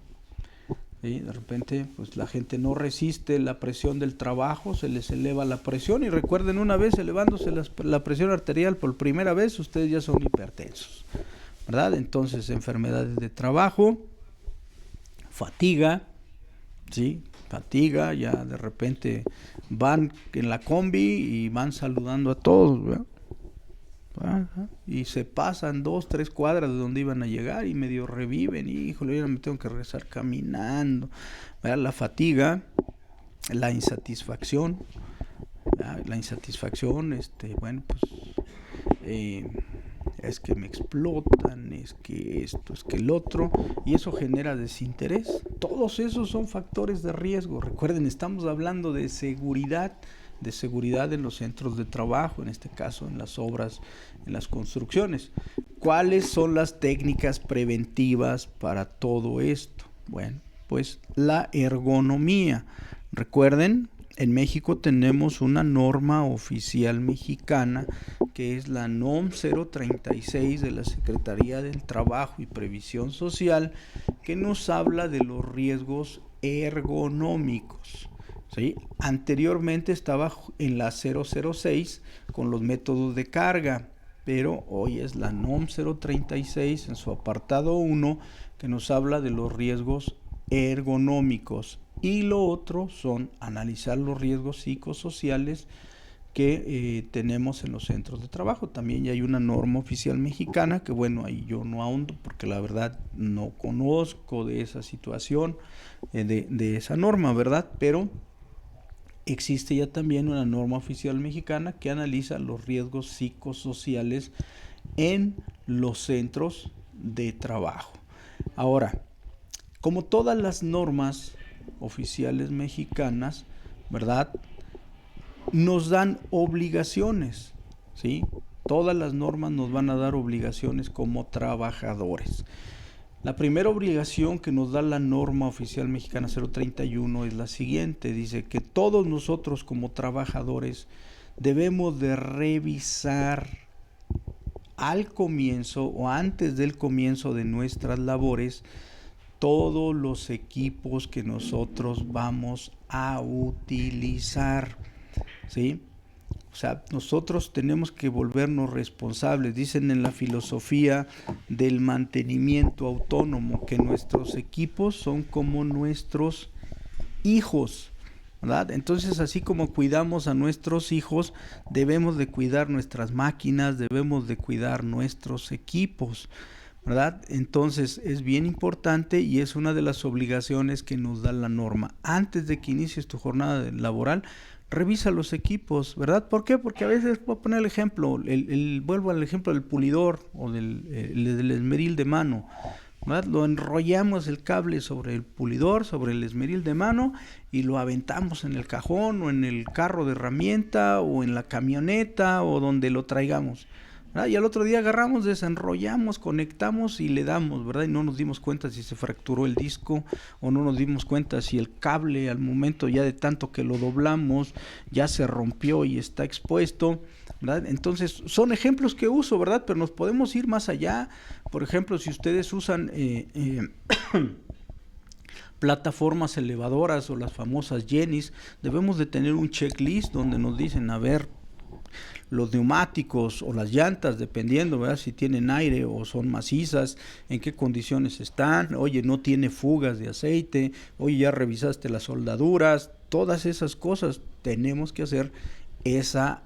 ¿sí? De repente pues la gente no resiste la presión del trabajo, se les eleva la presión, y recuerden, una vez elevándose la presión arterial por primera vez, ustedes ya son hipertensos, ¿verdad? Entonces enfermedades de trabajo, fatiga, ¿sí? Fatiga, ya de repente van en la combi y van saludando a todos, ¿verdad? Y se pasan 2, 3 cuadras de donde iban a llegar y medio reviven, y híjole, yo me tengo que regresar caminando, ¿verdad? La fatiga, la insatisfacción, ¿verdad? La insatisfacción, bueno, pues es que me explotan, es que esto, es que el otro, y eso genera desinterés. Todos esos son factores de riesgo. Recuerden, estamos hablando de seguridad en los centros de trabajo, en este caso en las obras, en las construcciones. ¿Cuáles son las técnicas preventivas para todo esto? Bueno, pues la ergonomía. Recuerden, en México tenemos una norma oficial mexicana que es la NOM 036 de la Secretaría del Trabajo y Previsión Social, que nos habla de los riesgos ergonómicos. ¿Sí? Anteriormente estaba en la 006 con los métodos de carga, pero hoy es la NOM 036 en su apartado 1 que nos habla de los riesgos ergonómicos, y lo otro son analizar los riesgos psicosociales que tenemos en los centros de trabajo. También ya hay una norma oficial mexicana que, bueno, ahí yo no ahondo porque la verdad no conozco de esa situación, de esa norma, ¿verdad? Pero existe ya también una norma oficial mexicana que analiza los riesgos psicosociales en los centros de trabajo. Ahora, como todas las normas oficiales mexicanas, ¿verdad?, nos dan obligaciones, ¿sí? Todas las normas nos van a dar obligaciones como trabajadores. La primera obligación que nos da la norma oficial mexicana 031 es la siguiente. Dice que todos nosotros como trabajadores debemos de revisar al comienzo o antes del comienzo de nuestras labores todos los equipos que nosotros vamos a utilizar, ¿sí? O sea, nosotros tenemos que volvernos responsables. Dicen en la filosofía del mantenimiento autónomo que nuestros equipos son como nuestros hijos, ¿verdad? Entonces, así como cuidamos a nuestros hijos, debemos de cuidar nuestras máquinas, debemos de cuidar nuestros equipos, ¿verdad? Entonces, es bien importante y es una de las obligaciones que nos da la norma. Antes de que inicies tu jornada laboral, revisa los equipos, ¿verdad? ¿Por qué? Porque a veces, voy a poner el ejemplo, vuelvo al ejemplo del pulidor o del esmeril de mano, ¿verdad? Lo enrollamos el cable sobre el pulidor, sobre el esmeril de mano y lo aventamos en el cajón o en el carro de herramienta o en la camioneta o donde lo traigamos, ¿verdad? Y al otro día agarramos, desenrollamos, conectamos y le damos, ¿verdad? Y no nos dimos cuenta si se fracturó el disco o no nos dimos cuenta si el cable al momento ya de tanto que lo doblamos ya se rompió y está expuesto, ¿verdad? Entonces son ejemplos que uso, ¿verdad? Pero nos podemos ir más allá. Por ejemplo, si ustedes usan plataformas elevadoras o las famosas Jenis, debemos de tener un checklist donde nos dicen, a ver, los neumáticos o las llantas, dependiendo, ¿verdad?, si tienen aire o son macizas, en qué condiciones están, oye, no tiene fugas de aceite, oye, ya revisaste las soldaduras, todas esas cosas tenemos que hacer esa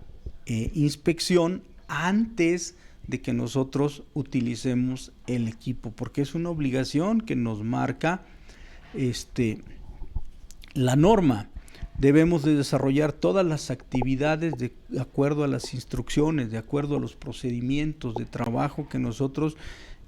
inspección antes de que nosotros utilicemos el equipo, porque es una obligación que nos marca la norma. Debemos de desarrollar todas las actividades de acuerdo a las instrucciones, de acuerdo a los procedimientos de trabajo que nosotros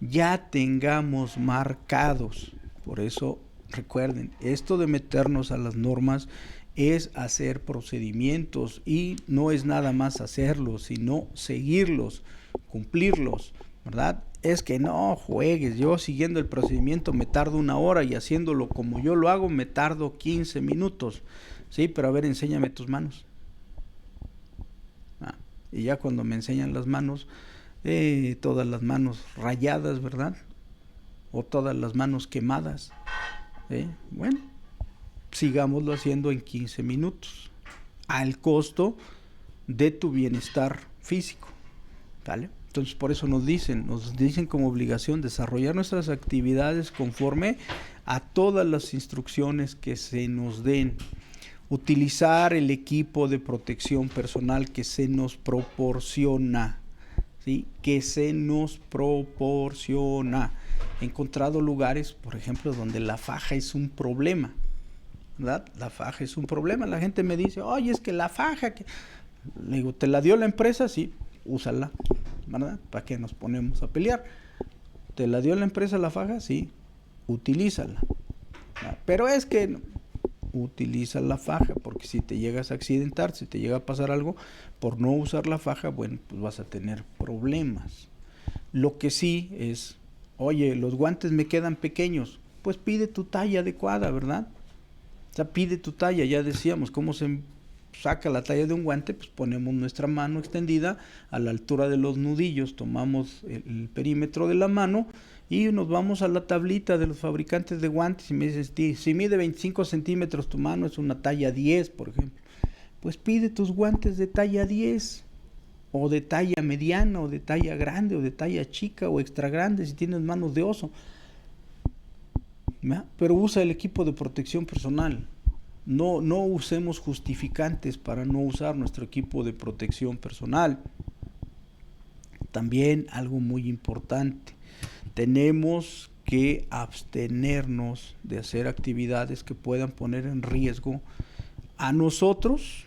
ya tengamos marcados. Por eso, recuerden, esto de meternos a las normas es hacer procedimientos y no es nada más hacerlos, sino seguirlos, cumplirlos, ¿verdad? Es que no juegues, yo siguiendo el procedimiento me tardo 1 hora y haciéndolo como yo lo hago me tardo 15 minutos. Sí, pero a ver, enséñame tus manos. Y ya cuando me enseñan las manos, todas las manos rayadas, ¿verdad? O todas las manos quemadas. Bueno, sigámoslo haciendo en 15 minutos, al costo de tu bienestar físico, ¿vale? Entonces, por eso nos dicen como obligación desarrollar nuestras actividades conforme a todas las instrucciones que se nos den. Utilizar el equipo de protección personal que se nos proporciona, ¿sí? Que se nos proporciona. He encontrado lugares, por ejemplo, donde la faja es un problema, ¿verdad? La faja es un problema. La gente me dice, oye, es que la faja, le digo, ¿te la dio la empresa? Sí, úsala. ¿verdad? ¿Para qué nos ponemos a pelear? ¿Te la dio la empresa la faja? Sí, utilízala. Pero es que no, utiliza la faja, porque si te llegas a accidentar, si te llega a pasar algo, por no usar la faja, bueno, pues vas a tener problemas. Lo que sí es, oye, los guantes me quedan pequeños, pues pide tu talla adecuada, ¿verdad? O sea, pide tu talla, ya decíamos, cómo se saca la talla de un guante, pues ponemos nuestra mano extendida a la altura de los nudillos, tomamos el perímetro de la mano y nos vamos a la tablita de los fabricantes de guantes y me dices, si mide 25 centímetros tu mano, es una talla 10, por ejemplo, pues pide tus guantes de talla 10 o de talla mediana o de talla grande o de talla chica o extra grande si tienes manos de oso, ¿verdad? Pero usa el equipo de protección personal. No usemos justificantes para no usar nuestro equipo de protección personal. También algo muy importante, tenemos que abstenernos de hacer actividades que puedan poner en riesgo a nosotros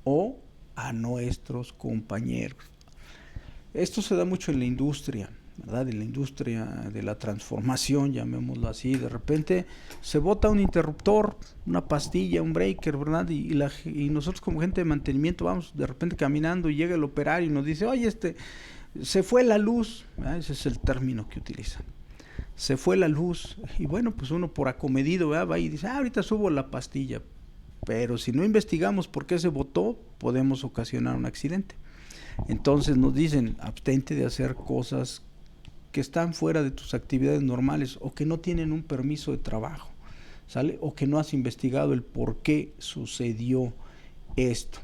o a nuestros compañeros. Esto se da mucho en la industria, ¿verdad? En la industria de la transformación, llamémoslo así. De repente se bota un interruptor, una pastilla, un breaker, ¿verdad? Y nosotros como gente de mantenimiento vamos de repente caminando y llega el operario y nos dice, oye, se fue la luz, ¿verdad? Ese es el término que utilizan. Se fue la luz. Y bueno, pues uno por acomedido, ¿verdad? Va y dice, ahorita subo la pastilla. Pero si no investigamos por qué se botó, podemos ocasionar un accidente. Entonces nos dicen, abstente de hacer cosas que están fuera de tus actividades normales o que no tienen un permiso de trabajo, ¿sale? O que no has investigado el por qué sucedió esto.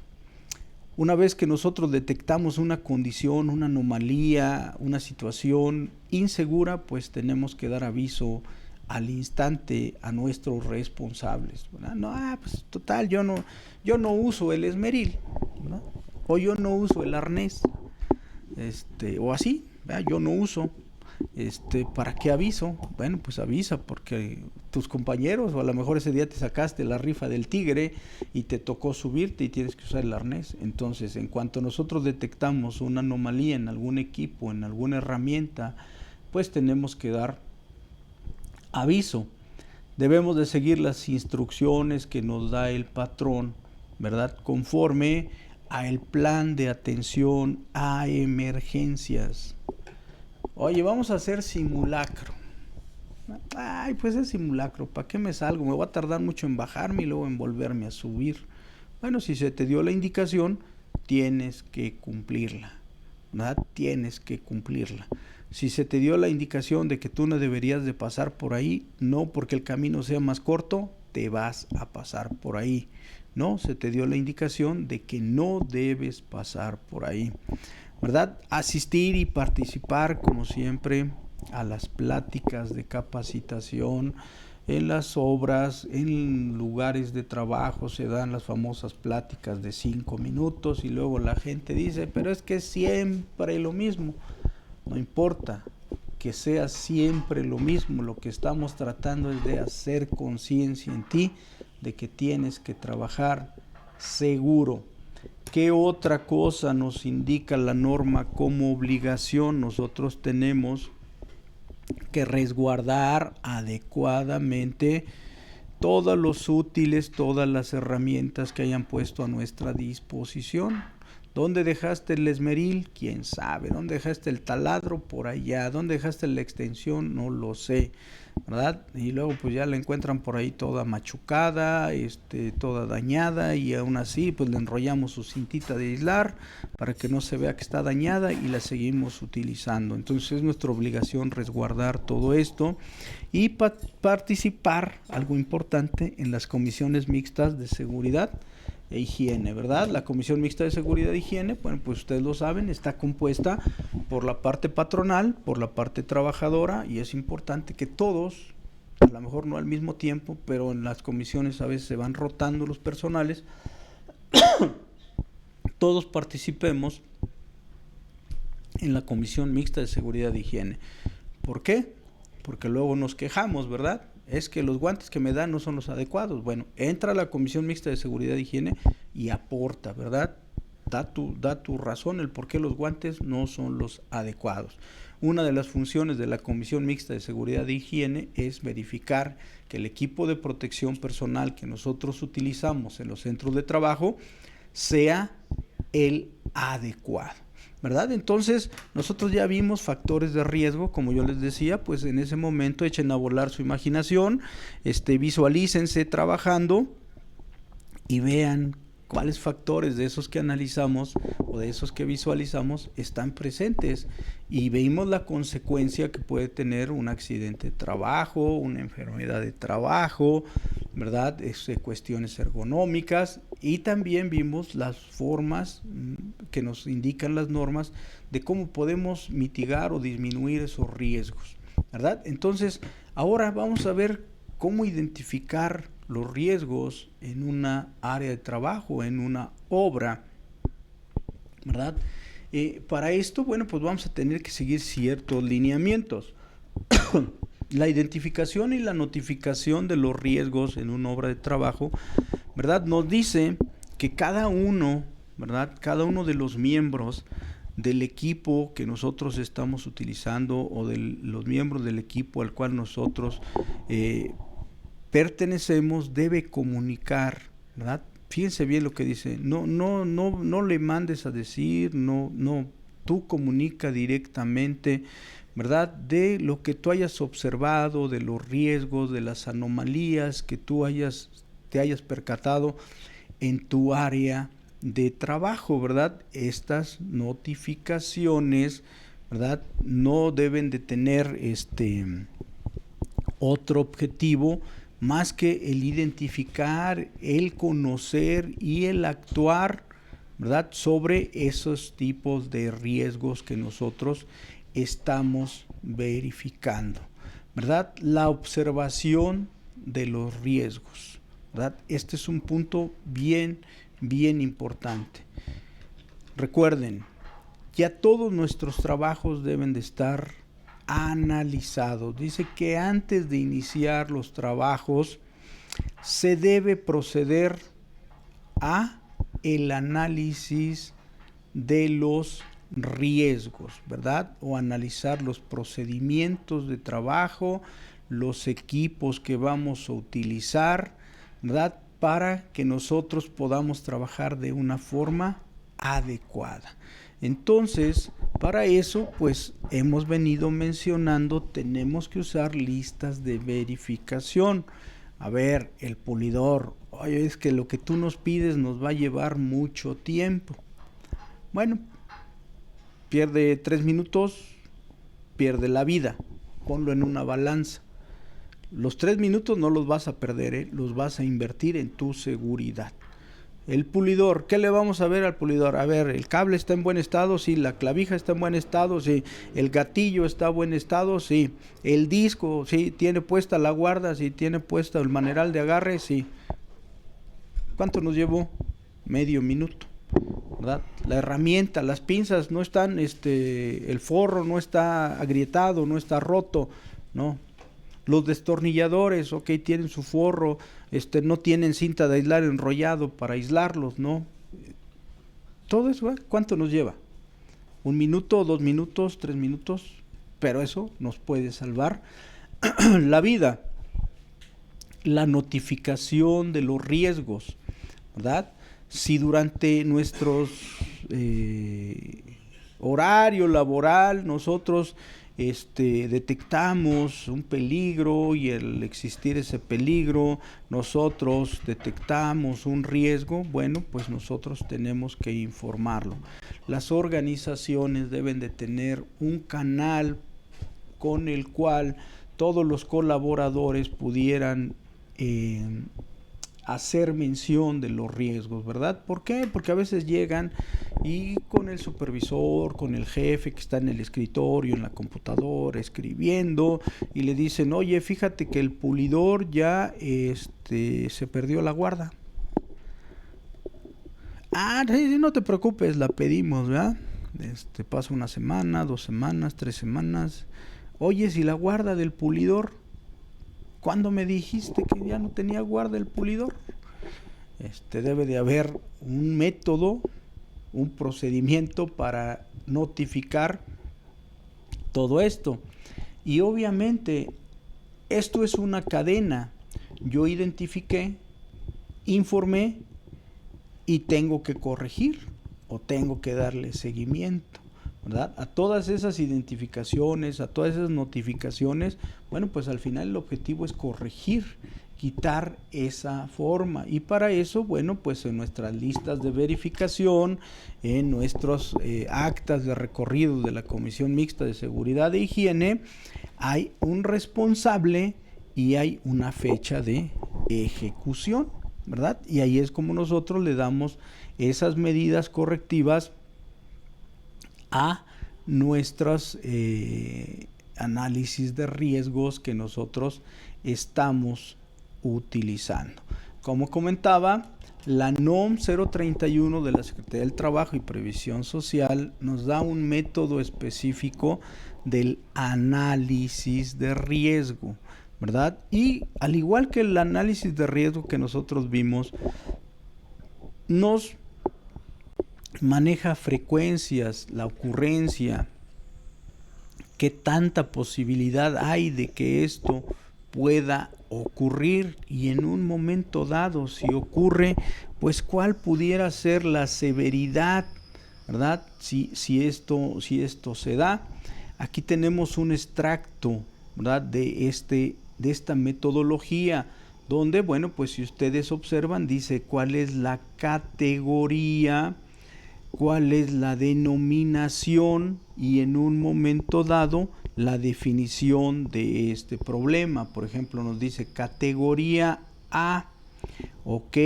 Una vez que nosotros detectamos una condición, una anomalía, una situación insegura, pues tenemos que dar aviso al instante a nuestros responsables, ¿verdad? No, pues total, yo no uso el esmeril, ¿verdad? O yo no uso el arnés, o así, ¿verdad? Yo no uso, ¿para qué aviso? Bueno, pues avisa, porque tus compañeros, o a lo mejor ese día te sacaste la rifa del tigre y te tocó subirte y tienes que usar el arnés. Entonces, en cuanto nosotros detectamos una anomalía en algún equipo, en alguna herramienta, pues tenemos que dar aviso. Debemos de seguir las instrucciones que nos da el patrón, ¿verdad? Conforme a el plan de atención a emergencias. Oye, vamos a hacer simulacro. Ay, pues es simulacro, ¿para qué me salgo? Me voy a tardar mucho en bajarme y luego en volverme a subir. Bueno, si se te dio la indicación, tienes que cumplirla, ¿verdad? Tienes que cumplirla. Si se te dio la indicación de que tú no deberías de pasar por ahí, no porque el camino sea más corto, te vas a pasar por ahí. No, se te dio la indicación de que no debes pasar por ahí, ¿verdad? Asistir y participar, como siempre, a las pláticas de capacitación. En las obras, en lugares de trabajo se dan las famosas pláticas de 5 minutos y luego la gente dice, pero es que es siempre lo mismo. No importa que sea siempre lo mismo, lo que estamos tratando es de hacer conciencia en ti de que tienes que trabajar seguro. ¿Qué otra cosa nos indica la norma como obligación? Nosotros tenemos que resguardar adecuadamente todos los útiles, todas las herramientas que hayan puesto a nuestra disposición. ¿Dónde dejaste el esmeril? ¿Quién sabe? ¿Dónde dejaste el taladro? Por allá. ¿Dónde dejaste la extensión? No lo sé, ¿verdad? Y luego pues ya la encuentran por ahí toda machucada, toda dañada, y aún así pues le enrollamos su cintita de aislar para que no se vea que está dañada y la seguimos utilizando. Entonces es nuestra obligación resguardar todo esto y participar, algo importante, en las comisiones mixtas de seguridad e higiene, ¿verdad? La Comisión Mixta de Seguridad e Higiene, bueno, pues ustedes lo saben, está compuesta por la parte patronal, por la parte trabajadora, y es importante que todos, a lo mejor no al mismo tiempo, pero en las comisiones a veces se van rotando los personales, todos participemos en la Comisión Mixta de Seguridad e Higiene. ¿Por qué? Porque luego nos quejamos, ¿verdad? Es que los guantes que me dan no son los adecuados. Bueno, entra a la Comisión Mixta de Seguridad e Higiene y aporta, ¿verdad? da tu razón el por qué los guantes no son los adecuados. Una de las funciones de la Comisión Mixta de Seguridad e Higiene es verificar que el equipo de protección personal que nosotros utilizamos en los centros de trabajo sea el adecuado, ¿verdad? Entonces, nosotros ya vimos factores de riesgo, como yo les decía, pues en ese momento echen a volar su imaginación, visualícense trabajando y vean cuáles factores de esos que analizamos o de esos que visualizamos están presentes, y vemos la consecuencia que puede tener un accidente de trabajo, una enfermedad de trabajo, ¿verdad? Cuestiones ergonómicas, y también vimos las formas que nos indican las normas de cómo podemos mitigar o disminuir esos riesgos, ¿verdad? Entonces, ahora vamos a ver cómo identificar los riesgos en una área de trabajo, en una obra, ¿verdad? Para esto, bueno, pues vamos a tener que seguir ciertos lineamientos. La identificación y la notificación de los riesgos en una obra de trabajo, ¿verdad? Nos dice que cada uno, ¿verdad? Cada uno de los miembros del equipo que nosotros estamos utilizando, o de los miembros del equipo al cual nosotros pertenecemos, debe comunicar, ¿verdad? Fíjense bien lo que dice, no le mandes a decir, tú comunica directamente, ¿verdad? De lo que tú hayas observado, de los riesgos, de las anomalías que tú te hayas percatado en tu área de trabajo, ¿verdad? Estas notificaciones, ¿verdad? No deben de tener otro objetivo más que el identificar, el conocer y el actuar, ¿verdad?, sobre esos tipos de riesgos que nosotros estamos verificando, ¿verdad? La observación de los riesgos, ¿verdad? Este es un punto bien importante. Recuerden, ya todos nuestros trabajos deben de estar analizados. Dice que antes de iniciar los trabajos se debe proceder a el análisis de los riesgos, ¿verdad? O analizar los procedimientos de trabajo, los equipos que vamos a utilizar, ¿verdad? Para que nosotros podamos trabajar de una forma adecuada. Entonces, para eso, pues hemos venido mencionando, tenemos que usar listas de verificación. A ver, el pulidor, oye, es que lo que tú nos pides nos va a llevar mucho tiempo. Bueno, pierde 3 minutos, pierde la vida. Ponlo en una balanza. Los 3 minutos no los vas a perder, los vas a invertir en tu seguridad. El pulidor, ¿qué le vamos a ver al pulidor? A ver, el cable está en buen estado, sí. La clavija está en buen estado, sí. El gatillo está en buen estado, sí. El disco, sí. Tiene puesta la guarda, sí. Tiene puesta el maneral de agarre, sí. ¿Cuánto nos llevó? Medio minuto, ¿verdad? La herramienta, las pinzas no están, el forro no está agrietado, no está roto, ¿no? Los destornilladores, ok, tienen su forro, no tienen cinta de aislar enrollado para aislarlos, ¿no? Todo eso, ¿cuánto nos lleva? 1 minuto, 2 minutos, 3 minutos, pero eso nos puede salvar la vida. La notificación de los riesgos, ¿verdad? Si durante nuestros horario laboral nosotros detectamos un peligro, y al existir ese peligro nosotros detectamos un riesgo, bueno, pues nosotros tenemos que informarlo. Las organizaciones deben de tener un canal con el cual todos los colaboradores pudieran hacer mención de los riesgos, ¿verdad? ¿Por qué? Porque a veces llegan y con el supervisor, con el jefe que está en el escritorio, en la computadora, escribiendo, y le dicen, oye, fíjate que el pulidor ya se perdió la guarda. Ah, no te preocupes, la pedimos, ¿verdad? Pasa 1 semana, 2 semanas, 3 semanas. Oye, si la guarda del pulidor, ¿cuándo me dijiste que ya no tenía guarda el pulidor? Debe de haber un método un procedimiento para notificar todo esto. Y obviamente esto es una cadena. Yo identifiqué, informé y tengo que corregir o tengo que darle seguimiento, ¿verdad? A todas esas identificaciones, a todas esas notificaciones, bueno, pues al final el objetivo es corregir, quitar esa forma. Y para eso, bueno, pues en nuestras listas de verificación, en nuestros actas de recorrido de la Comisión Mixta de Seguridad e Higiene, hay un responsable y hay una fecha de ejecución, ¿verdad? Y ahí es como nosotros le damos esas medidas correctivas a nuestros análisis de riesgos que nosotros estamos utilizando. Como comentaba, la NOM 031 de la Secretaría del Trabajo y Previsión Social nos da un método específico del análisis de riesgo, ¿verdad? Y al igual que el análisis de riesgo que nosotros vimos, nos maneja frecuencias, la ocurrencia, qué tanta posibilidad hay de que esto pueda ocurrir y en un momento dado, si ocurre, pues cuál pudiera ser la severidad, ¿verdad? Si esto se da. Aquí tenemos un extracto, ¿verdad? de esta metodología, donde, bueno, pues si ustedes observan, dice cuál es la categoría, cuál es la denominación y en un momento dado la definición de este problema. Por ejemplo, nos dice categoría A. Ok,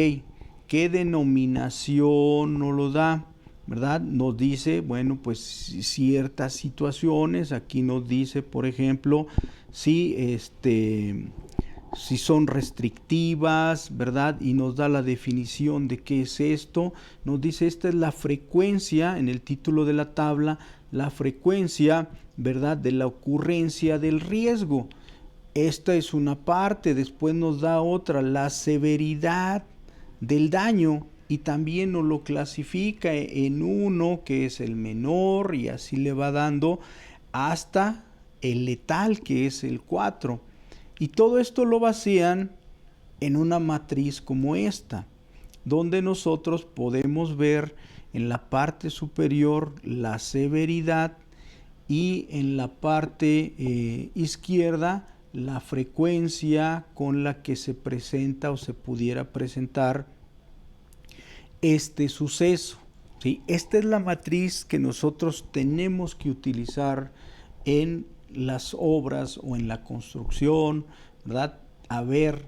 ¿qué denominación nos lo da? ¿Verdad? Nos dice, bueno, pues ciertas situaciones. Aquí nos dice, por ejemplo, si son restrictivas, ¿verdad? Y nos da la definición de qué es esto. Nos dice, esta es la frecuencia, en el título de la tabla, la frecuencia, ¿verdad?, de la ocurrencia del riesgo. Esta es una parte. Después nos da otra, la severidad del daño, y también nos lo clasifica en uno, que es el menor, y así le va dando hasta el letal, que es el 4. Y todo esto lo vacían en una matriz como esta, donde nosotros podemos ver en la parte superior la severidad y en la parte izquierda la frecuencia con la que se presenta o se pudiera presentar este suceso, ¿sí? Esta es la matriz que nosotros tenemos que utilizar en las obras o en la construcción, ¿verdad? A ver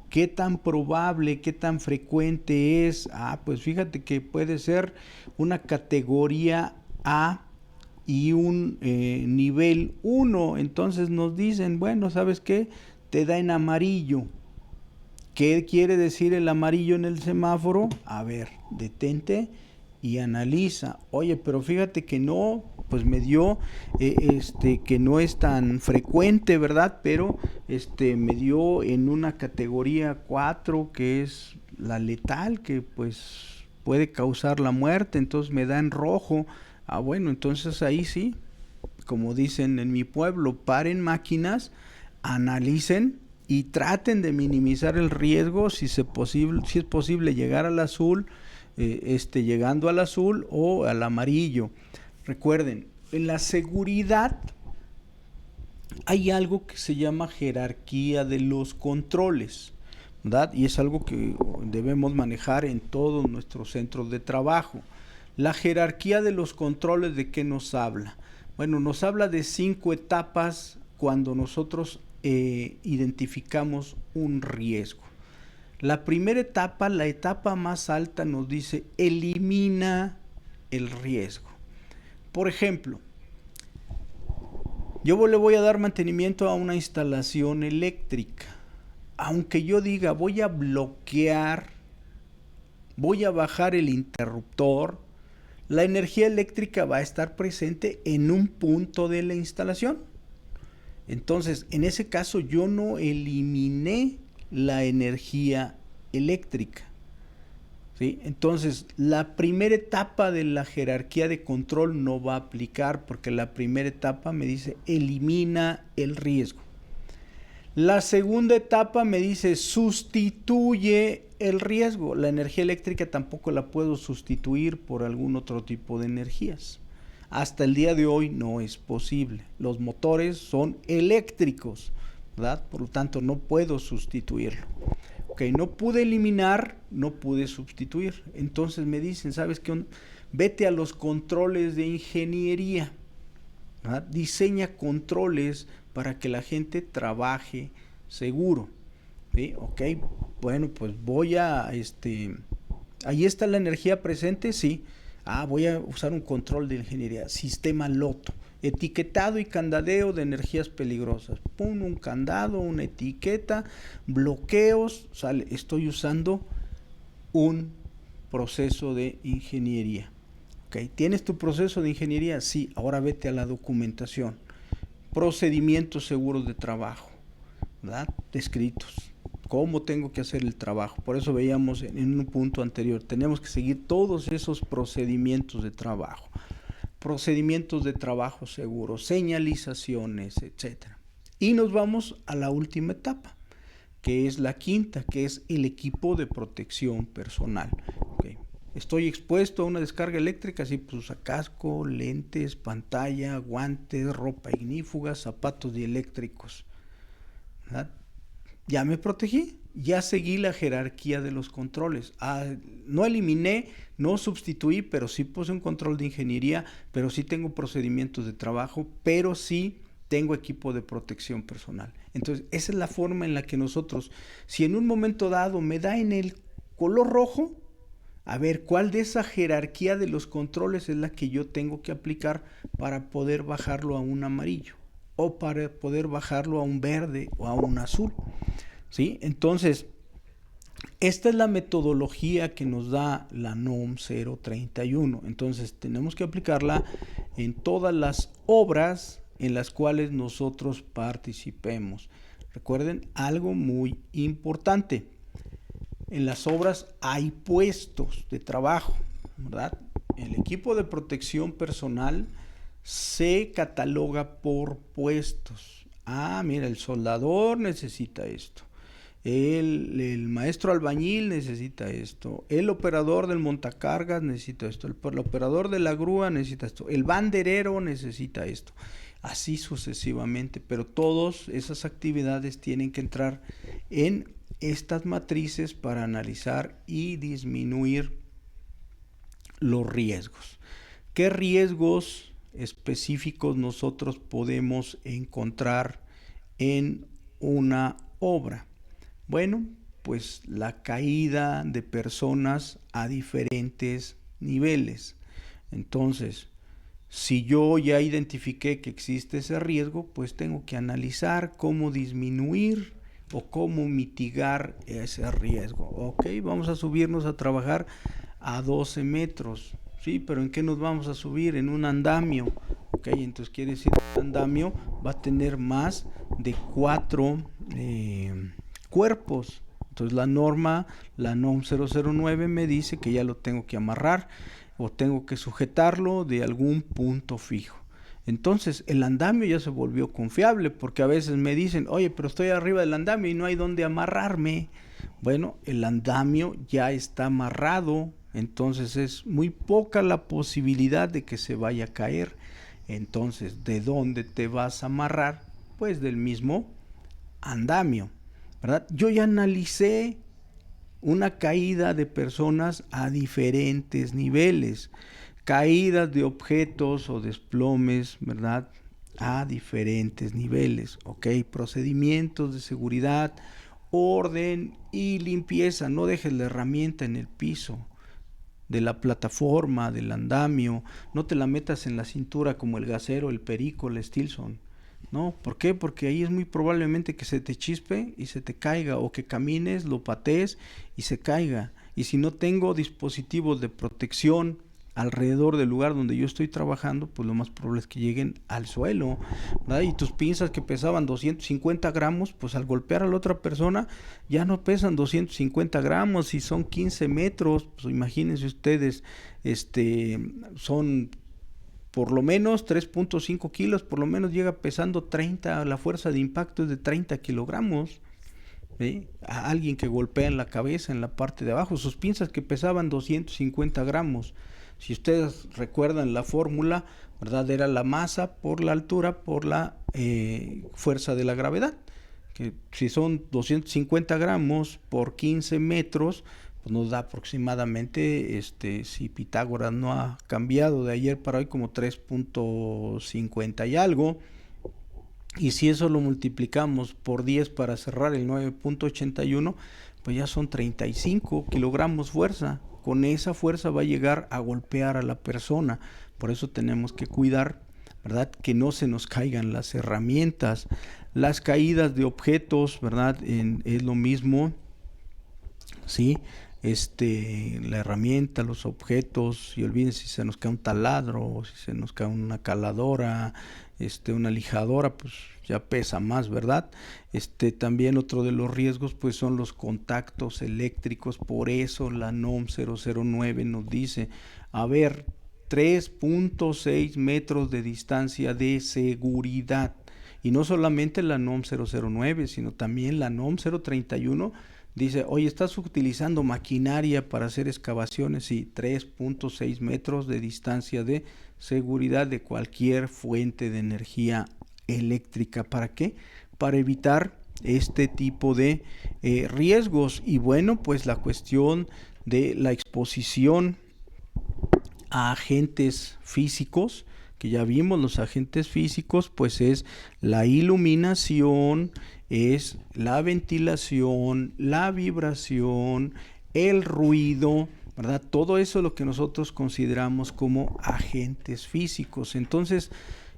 qué tan probable, qué tan frecuente es. Pues fíjate que puede ser una categoría A y un nivel 1. Entonces nos dicen, bueno, ¿sabes qué? Te da en amarillo. ¿Qué quiere decir el amarillo en el semáforo? A ver, detente y analiza. Oye, pero fíjate que no, pues me dio que no es tan frecuente, ¿verdad? Pero me dio en una categoría 4, que es la letal, que pues puede causar la muerte. Entonces me da en rojo. Bueno, entonces ahí sí, como dicen en mi pueblo, paren máquinas, analicen y traten de minimizar el riesgo si es posible llegar al azul, llegando al azul o al amarillo. Recuerden, en la seguridad hay algo que se llama jerarquía de los controles, ¿verdad? Y es algo que debemos manejar en todos nuestros centros de trabajo. La jerarquía de los controles, ¿de qué nos habla? Bueno, nos habla de 5 etapas cuando nosotros identificamos un riesgo. La primera etapa, la etapa más alta, nos dice elimina el riesgo. Por ejemplo, yo le voy a dar mantenimiento a una instalación eléctrica. Aunque yo diga voy a bloquear, voy a bajar el interruptor, la energía eléctrica va a estar presente en un punto de la instalación. Entonces, en ese caso yo no eliminé la energía eléctrica, ¿sí? Entonces, la primera etapa de la jerarquía de control no va a aplicar porque la primera etapa me dice elimina el riesgo. La segunda etapa me dice sustituye el riesgo. La energía eléctrica tampoco la puedo sustituir por algún otro tipo de energías. Hasta el día de hoy no es posible. Los motores son eléctricos, ¿verdad? Por lo tanto, no puedo sustituirlo. Ok, no pude eliminar, no pude sustituir. Entonces me dicen, ¿sabes qué? Vete a los controles de ingeniería, ¿verdad? Diseña controles para que la gente trabaje seguro. ¿Sí? Ok, bueno, pues voy a, ahí está la energía presente, sí. Voy a usar un control de ingeniería, sistema LOTO, etiquetado y candadeo de energías peligrosas. Pon un candado, una etiqueta, bloqueos, sale. Estoy usando un proceso de ingeniería. Okay. ¿Tienes tu proceso de ingeniería? Sí, ahora vete a la documentación. Procedimientos seguros de trabajo, ¿verdad? Descritos. ¿Cómo tengo que hacer el trabajo? Por eso veíamos en un punto anterior, tenemos que seguir todos esos procedimientos de trabajo. Procedimientos de trabajo seguros, señalizaciones, etcétera. Y nos vamos a la última etapa, que es la quinta, que es el equipo de protección personal. Okay. Estoy expuesto a una descarga eléctrica, sí, pues usa casco, lentes, pantalla, guantes, ropa ignífuga, zapatos dieléctricos, ¿verdad? Ya me protegí, ya seguí la jerarquía de los controles. No eliminé, no sustituí, pero sí puse un control de ingeniería, pero sí tengo procedimientos de trabajo, pero sí tengo equipo de protección personal. Entonces, esa es la forma en la que nosotros, si en un momento dado me da en el color rojo, a ver cuál de esa jerarquía de los controles es la que yo tengo que aplicar para poder bajarlo a un amarillo o para poder bajarlo a un verde o a un azul. ¿Sí? Entonces, esta es la metodología que nos da la NOM 031. Entonces, tenemos que aplicarla en todas las obras en las cuales nosotros participemos. Recuerden algo muy importante. En las obras hay puestos de trabajo, ¿verdad? El equipo de protección personal se cataloga por puestos. Mira, el soldador necesita esto. El maestro albañil necesita esto, el operador del montacargas necesita esto, el operador de la grúa necesita esto, el banderero necesita esto, así sucesivamente, pero todas esas actividades tienen que entrar en estas matrices para analizar y disminuir los riesgos. ¿Qué riesgos específicos nosotros podemos encontrar en una obra? Bueno, pues la caída de personas a diferentes niveles. Entonces, si yo ya identifiqué que existe ese riesgo, pues tengo que analizar cómo disminuir o cómo mitigar ese riesgo. Ok, vamos a subirnos a trabajar a 12 metros. Sí, pero ¿en qué nos vamos a subir? En un andamio. Ok, entonces quiere decir que el andamio va a tener más de 4 cuerpos. Entonces la NOM 009 me dice que ya lo tengo que amarrar o tengo que sujetarlo de algún punto fijo. Entonces el andamio ya se volvió confiable porque a veces me dicen, oye, pero estoy arriba del andamio y no hay dónde amarrarme. Bueno, el andamio ya está amarrado, entonces es muy poca la posibilidad de que se vaya a caer. Entonces, ¿de dónde te vas a amarrar? Pues del mismo andamio, ¿verdad? Yo ya analicé una caída de personas a diferentes niveles, caídas de objetos o desplomes, ¿verdad? A diferentes niveles, ¿ok? Procedimientos de seguridad, orden y limpieza. No dejes la herramienta en el piso de la plataforma, del andamio. No te la metas en la cintura como el gasero, el perico, el Stilson. ¿No? ¿Por qué? Porque ahí es muy probablemente que se te chispe y se te caiga, o que camines, lo patees y se caiga. Y si no tengo dispositivos de protección alrededor del lugar donde yo estoy trabajando, pues lo más probable es que lleguen al suelo, ¿verdad? Y tus pinzas que pesaban 250 gramos, pues al golpear a la otra persona ya no pesan 250 gramos y son 15 metros, pues imagínense ustedes, son por lo menos 3.5 kilos, por lo menos llega pesando 30, la fuerza de impacto es de 30 kilogramos. ¿Sí? A alguien que golpea en la cabeza, en la parte de abajo, sus pinzas que pesaban 250 gramos. Si ustedes recuerdan la fórmula, ¿verdad? Era la masa por la altura por la fuerza de la gravedad. Que si son 250 gramos por 15 metros, pues nos da aproximadamente, si Pitágoras no ha cambiado de ayer para hoy, como 3.50 y algo. Y si eso lo multiplicamos por 10 para cerrar el 9.81, pues ya son 35 kilogramos fuerza. Con esa fuerza va a llegar a golpear a la persona. Por eso tenemos que cuidar, ¿verdad? Que no se nos caigan las herramientas. Las caídas de objetos, ¿verdad? Es lo mismo, ¿sí? La herramienta, los objetos, y olviden si se nos cae un taladro, si se nos cae una caladora, una lijadora, pues ya pesa más, ¿verdad? También otro de los riesgos pues son los contactos eléctricos. Por eso la NOM 009 nos dice, a ver, 3.6 metros de distancia de seguridad. Y no solamente la NOM 009, sino también la NOM 031 dice, oye, estás utilizando maquinaria para hacer excavaciones, y 3.6 metros de distancia de seguridad de cualquier fuente de energía eléctrica. ¿Para qué? Para evitar este tipo de riesgos. Y bueno, pues la cuestión de la exposición a agentes físicos, que ya vimos, los agentes físicos, pues es la iluminación, es la ventilación, la vibración, el ruido, ¿verdad? Todo eso es lo que nosotros consideramos como agentes físicos. Entonces,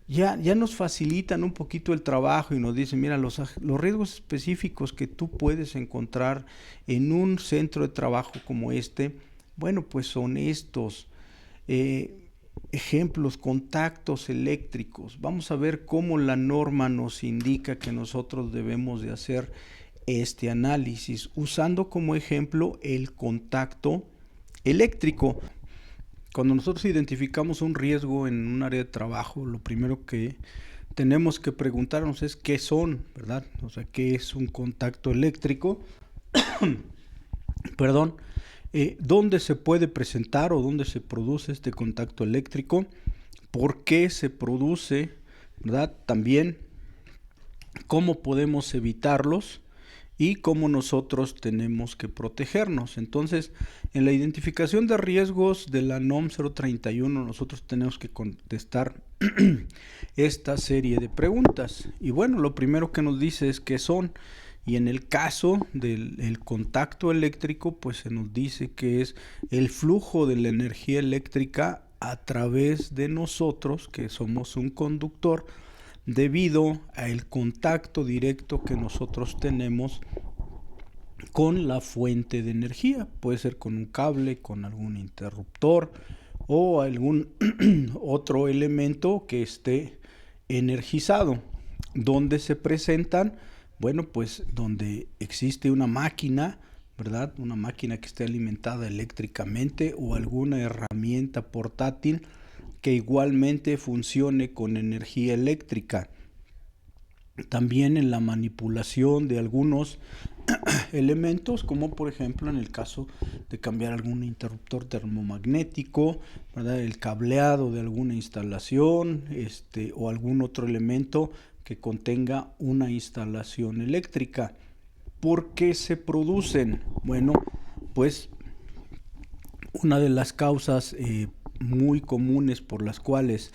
ya nos facilitan un poquito el trabajo y nos dicen, mira, los riesgos específicos que tú puedes encontrar en un centro de trabajo como bueno, pues son estos. Ejemplos, contactos eléctricos. Vamos a ver cómo la norma nos indica que nosotros debemos de hacer este análisis, usando como ejemplo el contacto eléctrico. Cuando nosotros identificamos un riesgo en un área de trabajo, lo primero que tenemos que preguntarnos es qué son, ¿verdad? O sea, ¿qué es un contacto eléctrico? Perdón. ¿Dónde se puede presentar o dónde se produce este contacto eléctrico? ¿Por qué se produce? ¿Verdad? También, ¿cómo podemos evitarlos? Y cómo nosotros tenemos que protegernos. Entonces, en la identificación de riesgos de la NOM 031, nosotros tenemos que contestar esta serie de preguntas. Y bueno, lo primero que nos dice es qué son. Y en el caso del contacto eléctrico, pues se nos dice que es el flujo de la energía eléctrica a través de nosotros, que somos un conductor, debido al contacto directo que nosotros tenemos con la fuente de energía. Puede ser con un cable, con algún interruptor o algún otro elemento que esté energizado. ¿Dónde se presentan? Bueno, pues donde existe una máquina, ¿verdad? Una máquina que esté alimentada eléctricamente, o alguna herramienta portátil que igualmente funcione con energía eléctrica. También en la manipulación de algunos elementos, como por ejemplo en el caso de cambiar algún interruptor termomagnético, ¿verdad? El cableado de alguna instalación, o algún otro elemento que contenga una instalación eléctrica. ¿Por qué se producen? Bueno, pues una de las causas muy comunes por las cuales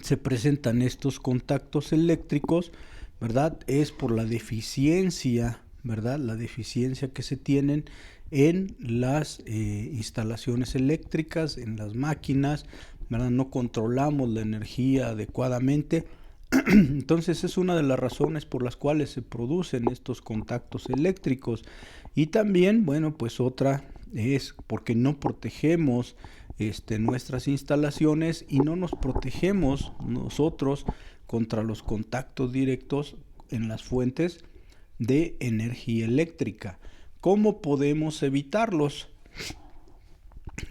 se presentan estos contactos eléctricos, ¿verdad? Es por la deficiencia, ¿verdad? La deficiencia que se tienen en las instalaciones eléctricas, en las máquinas, ¿verdad? No controlamos la energía adecuadamente. Entonces es una de las razones por las cuales se producen estos contactos eléctricos. Y también, bueno, pues otra es porque no protegemos nuestras instalaciones y no nos protegemos nosotros contra los contactos directos en las fuentes de energía eléctrica. ¿Cómo podemos evitarlos?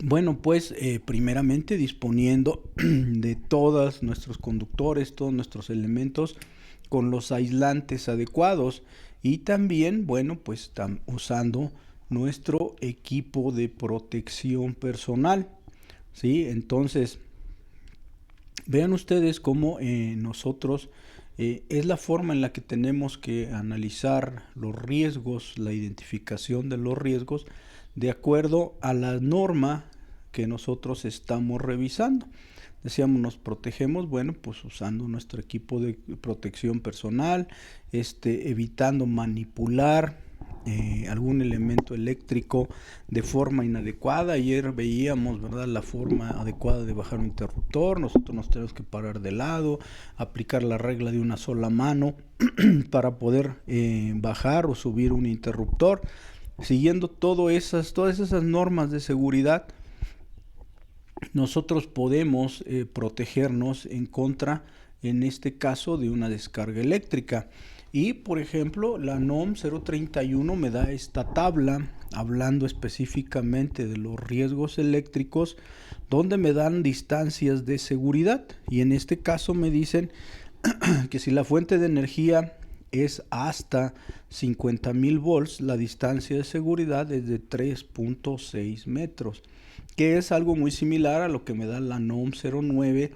Bueno, pues primeramente disponiendo de todos nuestros conductores, todos nuestros elementos con los aislantes adecuados y también, bueno, pues usando nuestro equipo de protección personal, ¿sí? Entonces, vean ustedes cómo nosotros es la forma en la que tenemos que analizar los riesgos, la identificación de los riesgos de acuerdo a la norma que nosotros estamos revisando. Decíamos, nos protegemos, bueno, pues usando nuestro equipo de protección personal, evitando manipular algún elemento eléctrico de forma inadecuada. Ayer veíamos, ¿verdad?, la forma adecuada de bajar un interruptor. Nosotros nos tenemos que parar de lado, aplicar la regla de una sola mano para poder bajar o subir un interruptor, siguiendo todas esas normas de seguridad. Nosotros podemos protegernos en contra, en este caso, de una descarga eléctrica. Y, por ejemplo, la NOM 031 me da esta tabla hablando específicamente de los riesgos eléctricos, donde me dan distancias de seguridad. Y en este caso me dicen que si la fuente de energía es hasta 50,000 volts, la distancia de seguridad es de 3.6 metros, que es algo muy similar a lo que me da la NOM 09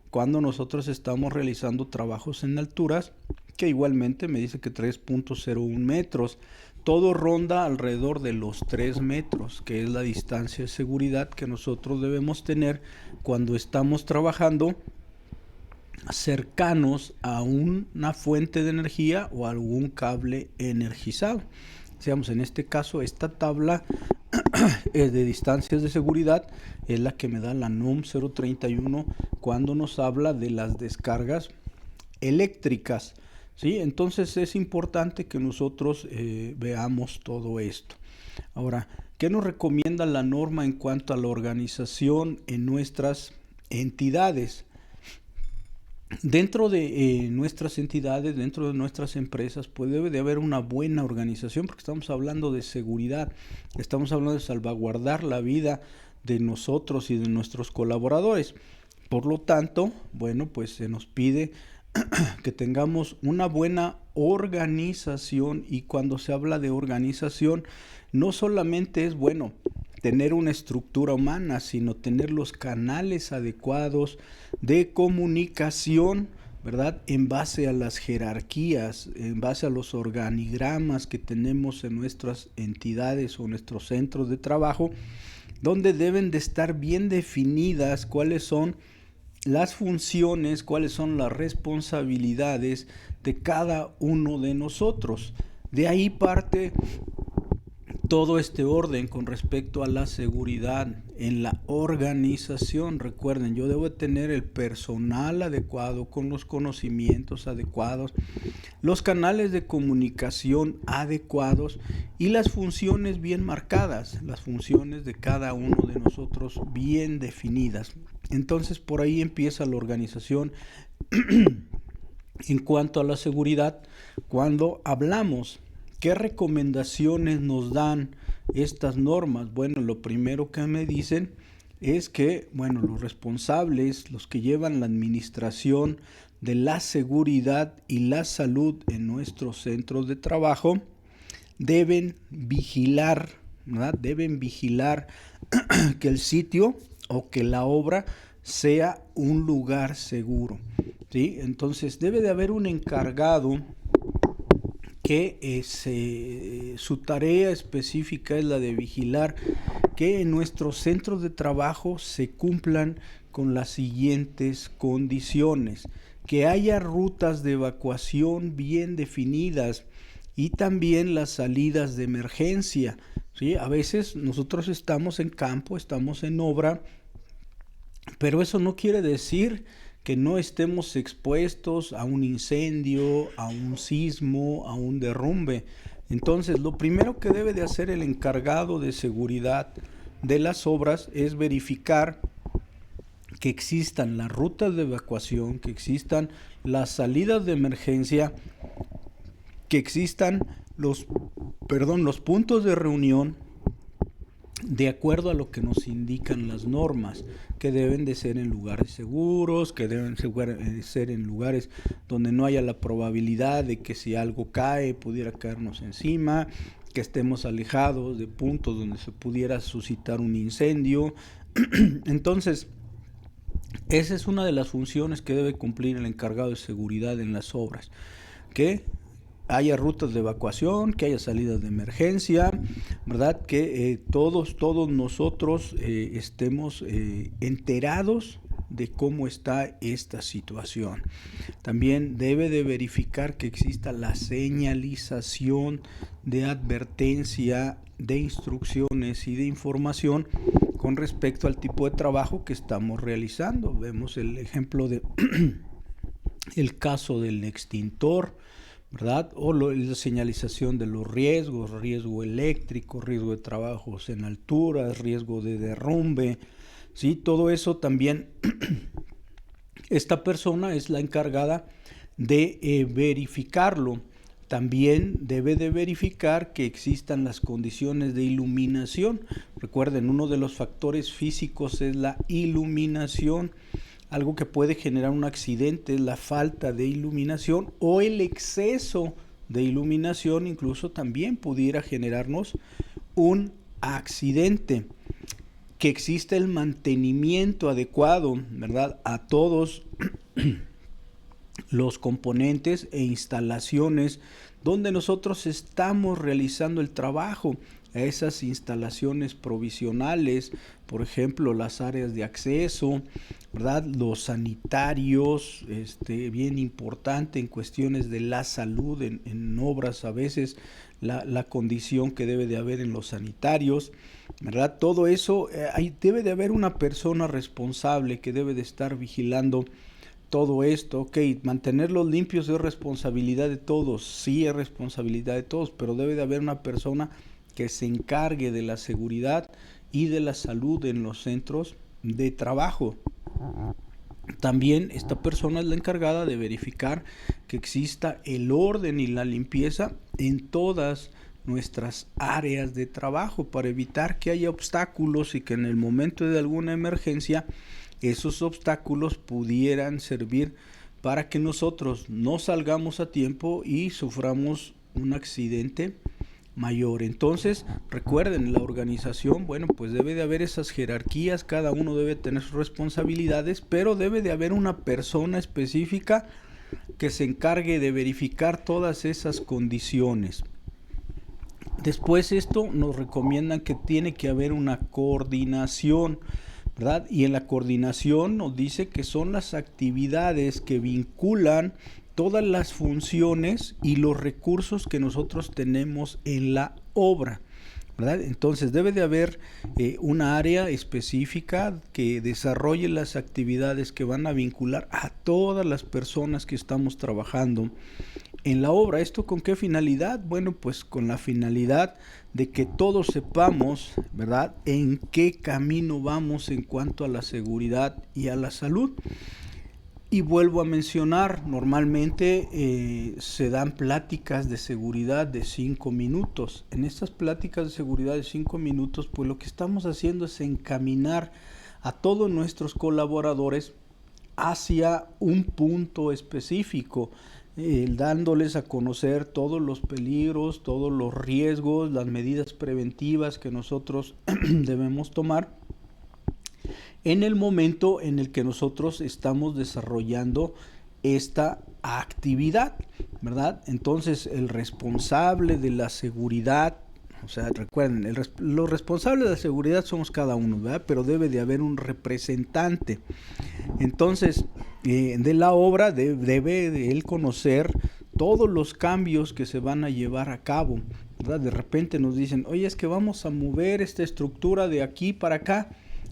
cuando nosotros estamos realizando trabajos en alturas, que igualmente me dice que 3.01 metros. Todo ronda alrededor de los 3 metros, que es la distancia de seguridad que nosotros debemos tener cuando estamos trabajando cercanos a una fuente de energía o algún cable energizado. Digamos, en este caso, esta tabla de distancias de seguridad es la que me da la NOM 031 cuando nos habla de las descargas eléctricas, ¿sí? Entonces es importante que nosotros veamos todo esto. Ahora, ¿qué nos recomienda la norma en cuanto a la organización en nuestras entidades? Dentro de nuestras entidades, dentro de nuestras empresas, pues debe de haber una buena organización, porque estamos hablando de seguridad, estamos hablando de salvaguardar la vida de nosotros y de nuestros colaboradores. Por lo tanto, bueno, pues se nos pide que tengamos una buena organización, y cuando se habla de organización, no solamente es, bueno, tener una estructura humana, sino tener los canales adecuados de comunicación, ¿verdad?, en base a las jerarquías, en base a los organigramas que tenemos en nuestras entidades o nuestros centros de trabajo, donde deben de estar bien definidas cuáles son las funciones, cuáles son las responsabilidades de cada uno de nosotros. De ahí parte todo este orden con respecto a la seguridad en la organización. Recuerden, yo debo tener el personal adecuado, con los conocimientos adecuados, los canales de comunicación adecuados y las funciones bien marcadas, las funciones de cada uno de nosotros bien definidas. Entonces, por ahí empieza la organización en cuanto a la seguridad. Cuando hablamos, ¿qué recomendaciones nos dan estas normas? Bueno, lo primero que me dicen es que, bueno, los responsables, los que llevan la administración de la seguridad y la salud en nuestros centros de trabajo, deben vigilar, ¿verdad? Deben vigilar que el sitio o que la obra sea un lugar seguro, ¿sí? Entonces debe de haber un encargado que su tarea específica es la de vigilar que en nuestros centros de trabajo se cumplan con las siguientes condiciones: que haya rutas de evacuación bien definidas y también las salidas de emergencia, ¿sí? A veces nosotros estamos en campo, estamos en obra, pero eso no quiere decir que no estemos expuestos a un incendio, a un sismo, a un derrumbe. Entonces, lo primero que debe de hacer el encargado de seguridad de las obras es verificar que existan las rutas de evacuación, que existan las salidas de emergencia, que existan los puntos de reunión de acuerdo a lo que nos indican las normas, que deben de ser en lugares seguros, que deben ser en lugares donde no haya la probabilidad de que si algo cae pudiera caernos encima, que estemos alejados de puntos donde se pudiera suscitar un incendio. Entonces, esa es una de las funciones que debe cumplir el encargado de seguridad en las obras, que haya rutas de evacuación, que haya salidas de emergencia, ¿verdad? Que todos nosotros estemos enterados de cómo está esta situación. También debe de verificar que exista la señalización de advertencia, de instrucciones y de información con respecto al tipo de trabajo que estamos realizando. Vemos el ejemplo de el caso del extintor, ¿verdad? O la señalización de los riesgos, riesgo eléctrico, riesgo de trabajos en alturas, riesgo de derrumbe, ¿sí? Todo eso también, esta persona es la encargada de verificarlo. También debe de verificar que existan las condiciones de iluminación. Recuerden, uno de los factores físicos es la iluminación. Algo que puede generar un accidente es la falta de iluminación o el exceso de iluminación, incluso también pudiera generarnos un accidente. Que exista el mantenimiento adecuado, ¿verdad?, a todos los componentes e instalaciones donde nosotros estamos realizando el trabajo, a esas instalaciones provisionales, por ejemplo, las áreas de acceso, ¿verdad? Los sanitarios, bien importante en cuestiones de la salud, en obras a veces, la condición que debe de haber en los sanitarios, ¿verdad? Todo eso, debe de haber una persona responsable que debe de estar vigilando todo esto. Ok, mantenerlos limpios es responsabilidad de todos, sí es responsabilidad de todos, pero debe de haber una persona que se encargue de la seguridad y de la salud en los centros de trabajo. También esta persona es la encargada de verificar que exista el orden y la limpieza en todas nuestras áreas de trabajo para evitar que haya obstáculos y que en el momento de alguna emergencia esos obstáculos pudieran servir para que nosotros no salgamos a tiempo y suframos un accidente mayor. Entonces, recuerden, la organización, bueno, pues debe de haber esas jerarquías, cada uno debe tener sus responsabilidades, pero debe de haber una persona específica que se encargue de verificar todas esas condiciones. Después esto nos recomiendan que tiene que haber una coordinación, ¿verdad? Y en la coordinación nos dice que son las actividades que vinculan todas las funciones y los recursos que nosotros tenemos en la obra, ¿verdad? Entonces debe de haber una área específica que desarrolle las actividades que van a vincular a todas las personas que estamos trabajando en la obra. ¿Esto con qué finalidad? Bueno, pues con la finalidad de que todos sepamos, ¿verdad?, en qué camino vamos en cuanto a la seguridad y a la salud. Y vuelvo a mencionar, normalmente se dan pláticas de seguridad de 5 minutos. En estas pláticas de seguridad de 5 minutos, pues lo que estamos haciendo es encaminar a todos nuestros colaboradores hacia un punto específico, dándoles a conocer todos los peligros, todos los riesgos, las medidas preventivas que nosotros debemos tomar en el momento en el que nosotros estamos desarrollando esta actividad, ¿verdad? Entonces, el responsable de la seguridad, o sea, recuerden, los responsables de la seguridad somos cada uno, ¿verdad? Pero debe de haber un representante. Entonces, de la obra debe de él conocer todos los cambios que se van a llevar a cabo, ¿verdad? De repente nos dicen, oye, es que vamos a mover esta estructura de aquí para acá.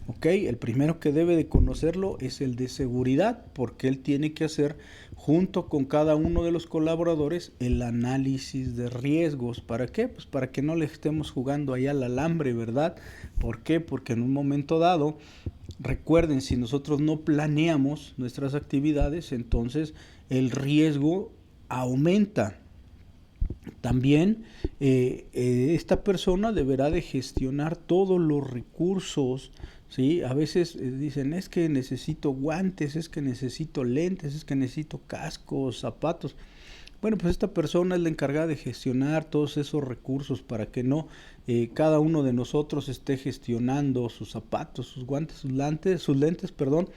¿ok? El primero que debe de conocerlo es el de seguridad, porque él tiene que hacer junto con cada uno de los colaboradores el análisis de riesgos. ¿Para qué? Pues para que no le estemos jugando allá al alambre, ¿verdad? ¿Por qué? Porque en un momento dado, recuerden, si nosotros no planeamos nuestras actividades, entonces el riesgo aumenta. También esta persona deberá de gestionar todos los recursos, ¿sí? A veces dicen, es que necesito guantes, es que necesito lentes, es que necesito cascos, zapatos. Bueno, pues esta persona es la encargada de gestionar todos esos recursos para que no cada uno de nosotros esté gestionando sus zapatos, sus guantes, sus lentes, perdón.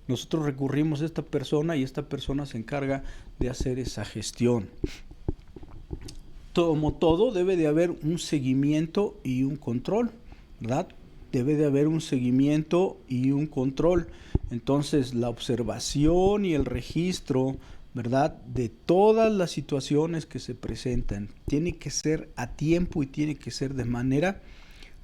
Nosotros recurrimos a esta persona y esta persona se encarga de hacer esa gestión. Como todo, debe de haber un seguimiento y un control, ¿verdad? Debe de haber un seguimiento y un control. Entonces, la observación y el registro, ¿verdad?, de todas las situaciones que se presentan, tiene que ser a tiempo y tiene que ser de manera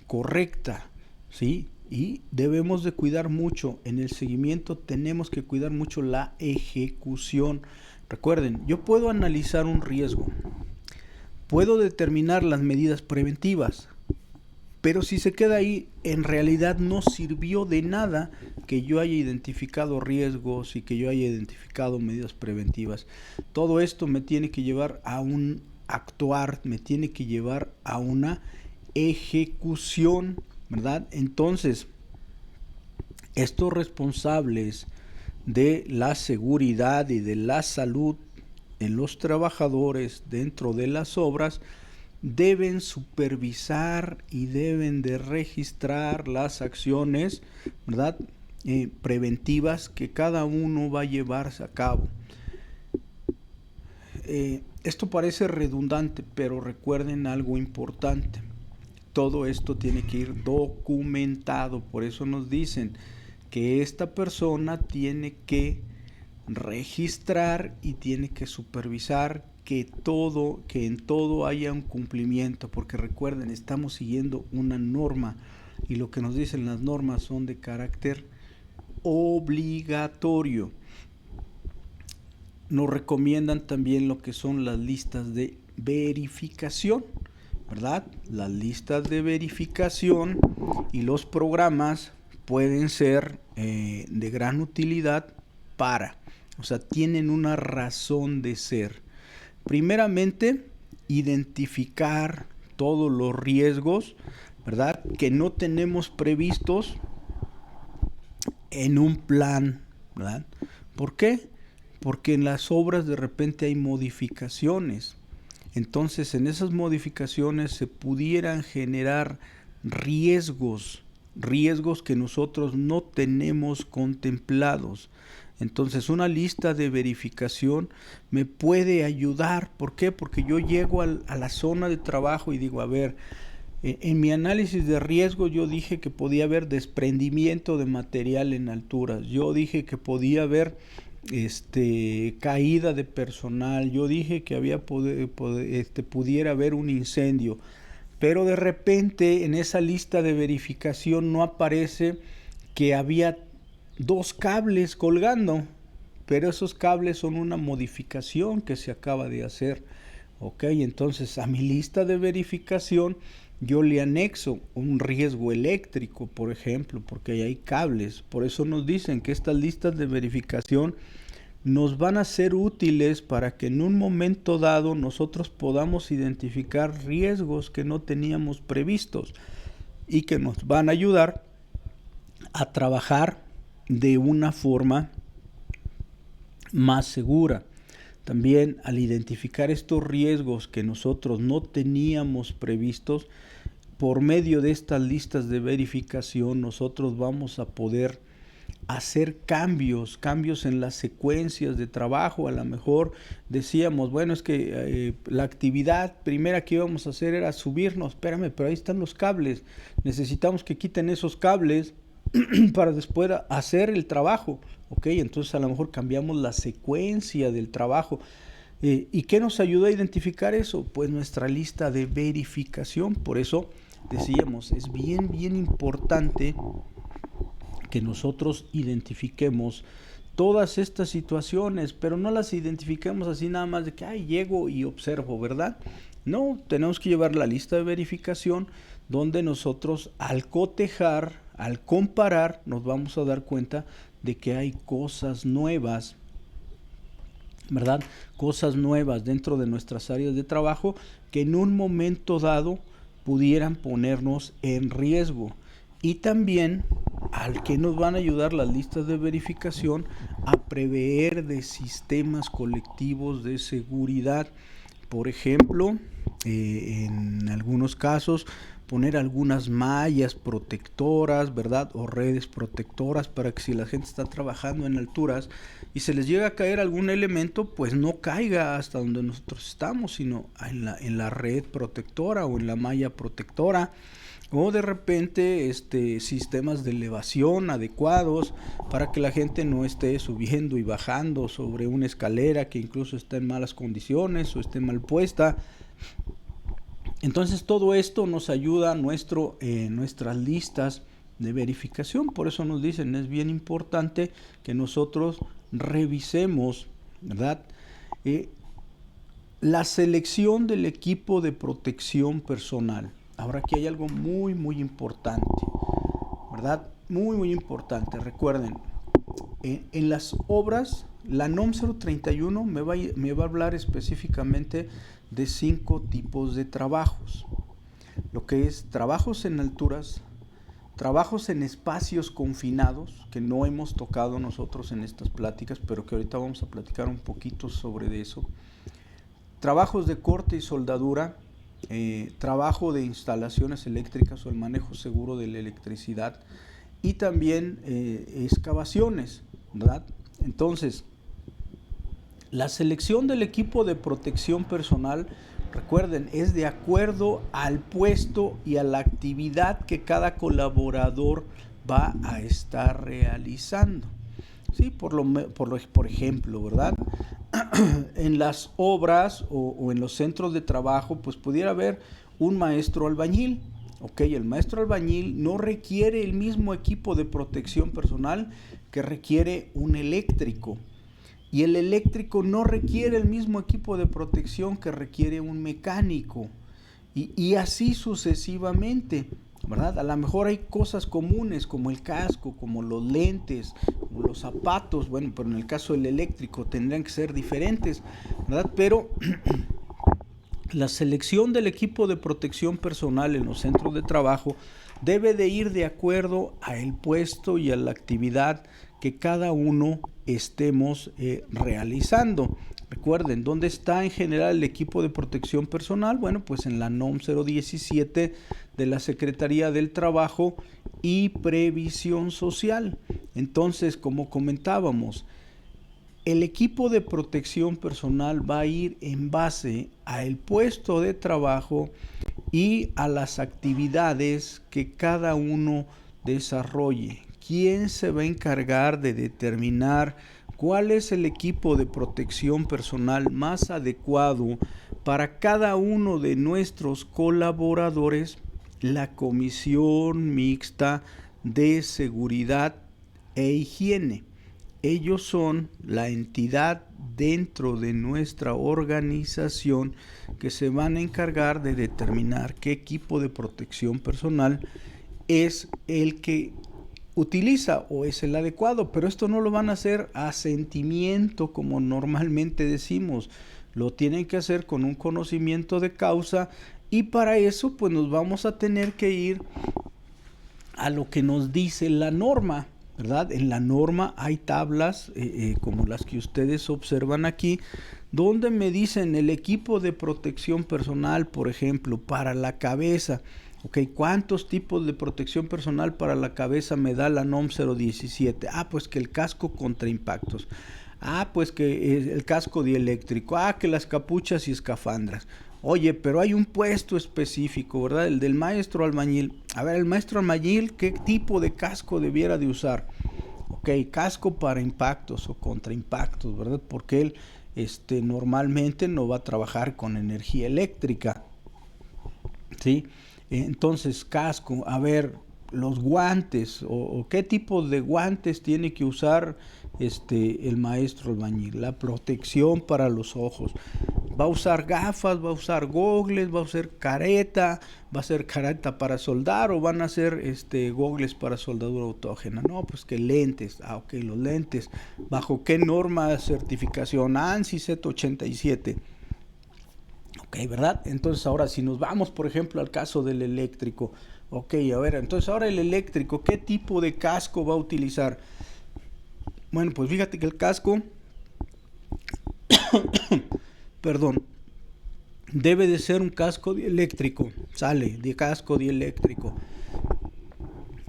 correcta, ¿sí? Y debemos de cuidar mucho, en el seguimiento tenemos que cuidar mucho la ejecución. Recuerden, yo puedo analizar un riesgo, puedo determinar las medidas preventivas, pero si se queda ahí, en realidad no sirvió de nada que yo haya identificado riesgos y que yo haya identificado medidas preventivas. Todo esto me tiene que llevar a un actuar, me tiene que llevar a una ejecución, ¿verdad? Entonces, estos responsables de la seguridad y de la salud en los trabajadores dentro de las obras deben supervisar y deben de registrar las acciones, ¿verdad?, preventivas que cada uno va a llevarse a cabo. Esto parece redundante, pero recuerden algo importante. Todo esto tiene que ir documentado, por eso nos dicen que esta persona tiene que registrar y tiene que supervisar que en todo haya un cumplimiento, porque recuerden, estamos siguiendo una norma y lo que nos dicen las normas son de carácter obligatorio. Nos recomiendan también lo que son las listas de verificación, ¿verdad? Las listas de verificación y los programas pueden ser de gran utilidad o sea, tienen una razón de ser. Primeramente, identificar todos los riesgos, ¿verdad?, que no tenemos previstos en un plan, ¿verdad? ¿Por qué? Porque en las obras de repente hay modificaciones. Entonces, en esas modificaciones se pudieran generar riesgos que nosotros no tenemos contemplados. Entonces, una lista de verificación me puede ayudar. ¿Por qué? Porque yo llego a la zona de trabajo y digo, a ver, en mi análisis de riesgo yo dije que podía haber desprendimiento de material en alturas. Yo dije que podía haber caída de personal. Yo dije que pudiera haber un incendio. Pero de repente en esa lista de verificación no aparece que había 2 cables colgando, pero esos cables son una modificación que se acaba de hacer. Ok, entonces a mi lista de verificación yo le anexo un riesgo eléctrico, por ejemplo, porque ahí hay cables. Por eso nos dicen que estas listas de verificación nos van a ser útiles para que en un momento dado nosotros podamos identificar riesgos que no teníamos previstos y que nos van a ayudar a trabajar de una forma más segura. También al identificar estos riesgos que nosotros no teníamos previstos, por medio de estas listas de verificación nosotros vamos a poder hacer cambios en las secuencias de trabajo. A lo mejor decíamos, bueno, es que la actividad primera que íbamos a hacer era subirnos, espérame, pero ahí están los cables, necesitamos que quiten esos cables para después hacer el trabajo, ¿ok? Entonces a lo mejor cambiamos la secuencia del trabajo. ¿Y qué nos ayuda a identificar eso? Pues nuestra lista de verificación. Por eso decíamos, es bien importante que nosotros identifiquemos todas estas situaciones, pero no las identifiquemos así nada más de que, ay, llego y observo, ¿verdad? No, tenemos que llevar la lista de verificación donde nosotros al cotejar, al comparar, nos vamos a dar cuenta de que hay cosas nuevas, ¿verdad? Cosas nuevas dentro de nuestras áreas de trabajo que en un momento dado pudieran ponernos en riesgo. Y también al que nos van a ayudar las listas de verificación a prever de sistemas colectivos de seguridad. Por ejemplo, en algunos casos poner algunas mallas protectoras, ¿verdad? O redes protectoras para que si la gente está trabajando en alturas y se les llega a caer algún elemento, pues no caiga hasta donde nosotros estamos, sino en la red protectora o en la malla protectora. O de repente sistemas de elevación adecuados para que la gente no esté subiendo y bajando sobre una escalera que incluso está en malas condiciones o esté mal puesta. Entonces todo esto nos ayuda a nuestras listas de verificación. Por eso nos dicen, es bien importante que nosotros revisemos, ¿verdad? La selección del equipo de protección personal. Ahora aquí hay algo muy, muy importante, ¿verdad? Muy, muy importante. Recuerden, en las obras, la NOM 031 me va a hablar específicamente de 5 tipos de trabajos. Lo que es trabajos en alturas, trabajos en espacios confinados, que no hemos tocado nosotros en estas pláticas, pero que ahorita vamos a platicar un poquito sobre eso. Trabajos de corte y soldadura, trabajo de instalaciones eléctricas o el manejo seguro de la electricidad y también excavaciones, ¿verdad? Entonces, la selección del equipo de protección personal, recuerden, es de acuerdo al puesto y a la actividad que cada colaborador va a estar realizando. Sí, por ejemplo, ¿verdad? En las obras o en los centros de trabajo, pues pudiera haber un maestro albañil. Ok, el maestro albañil no requiere el mismo equipo de protección personal que requiere un eléctrico. Y el eléctrico no requiere el mismo equipo de protección que requiere un mecánico. Y así sucesivamente, ¿verdad? A lo mejor hay cosas comunes como el casco, como los lentes, como los zapatos, bueno, pero en el caso del eléctrico tendrían que ser diferentes, ¿verdad? Pero la selección del equipo de protección personal en los centros de trabajo debe de ir de acuerdo al puesto y a la actividad que cada uno estemos realizando. Recuerden, ¿dónde está en general el equipo de protección personal? Bueno, pues en la NOM 017 de la Secretaría del Trabajo y Previsión Social. Entonces, como comentábamos, el equipo de protección personal va a ir en base al puesto de trabajo y a las actividades que cada uno desarrolle. ¿Quién se va a encargar de determinar cuál es el equipo de protección personal más adecuado para cada uno de nuestros colaboradores? La Comisión Mixta de Seguridad e Higiene. Ellos son la entidad dentro de nuestra organización que se van a encargar de determinar qué equipo de protección personal es el que utiliza o es el adecuado, pero esto no lo van a hacer a sentimiento como normalmente decimos, lo tienen que hacer con un conocimiento de causa y para eso pues nos vamos a tener que ir a lo que nos dice la norma, ¿verdad? En la norma hay tablas como las que ustedes observan aquí, donde me dicen el equipo de protección personal, por ejemplo, para la cabeza. Ok, ¿cuántos tipos de protección personal para la cabeza me da la NOM 017? Ah, pues que el casco contra impactos. Ah, pues que el casco dieléctrico. Ah, que las capuchas y escafandras. Oye, pero hay un puesto específico, ¿verdad? El del maestro albañil. A ver, el maestro albañil, ¿qué tipo de casco debiera de usar? Ok, casco para impactos o contra impactos, ¿verdad? Porque él normalmente no va a trabajar con energía eléctrica. ¿Sí? Entonces, casco, a ver, los guantes o qué tipo de guantes tiene que usar el maestro albañil, la protección para los ojos. Va a usar gafas, va a usar gogles, va a usar careta, va a ser careta para soldar o van a ser gogles para soldadura autógena. No, pues que lentes. Ok, los lentes. ¿Bajo qué norma de certificación? ANSI Z87. Ok, ¿verdad? Entonces ahora si nos vamos, por ejemplo, al caso del eléctrico. Ok, a ver, entonces ahora el eléctrico, ¿qué tipo de casco va a utilizar? Bueno, pues fíjate que el casco, perdón, debe de ser un casco dieléctrico, sale de casco dieléctrico.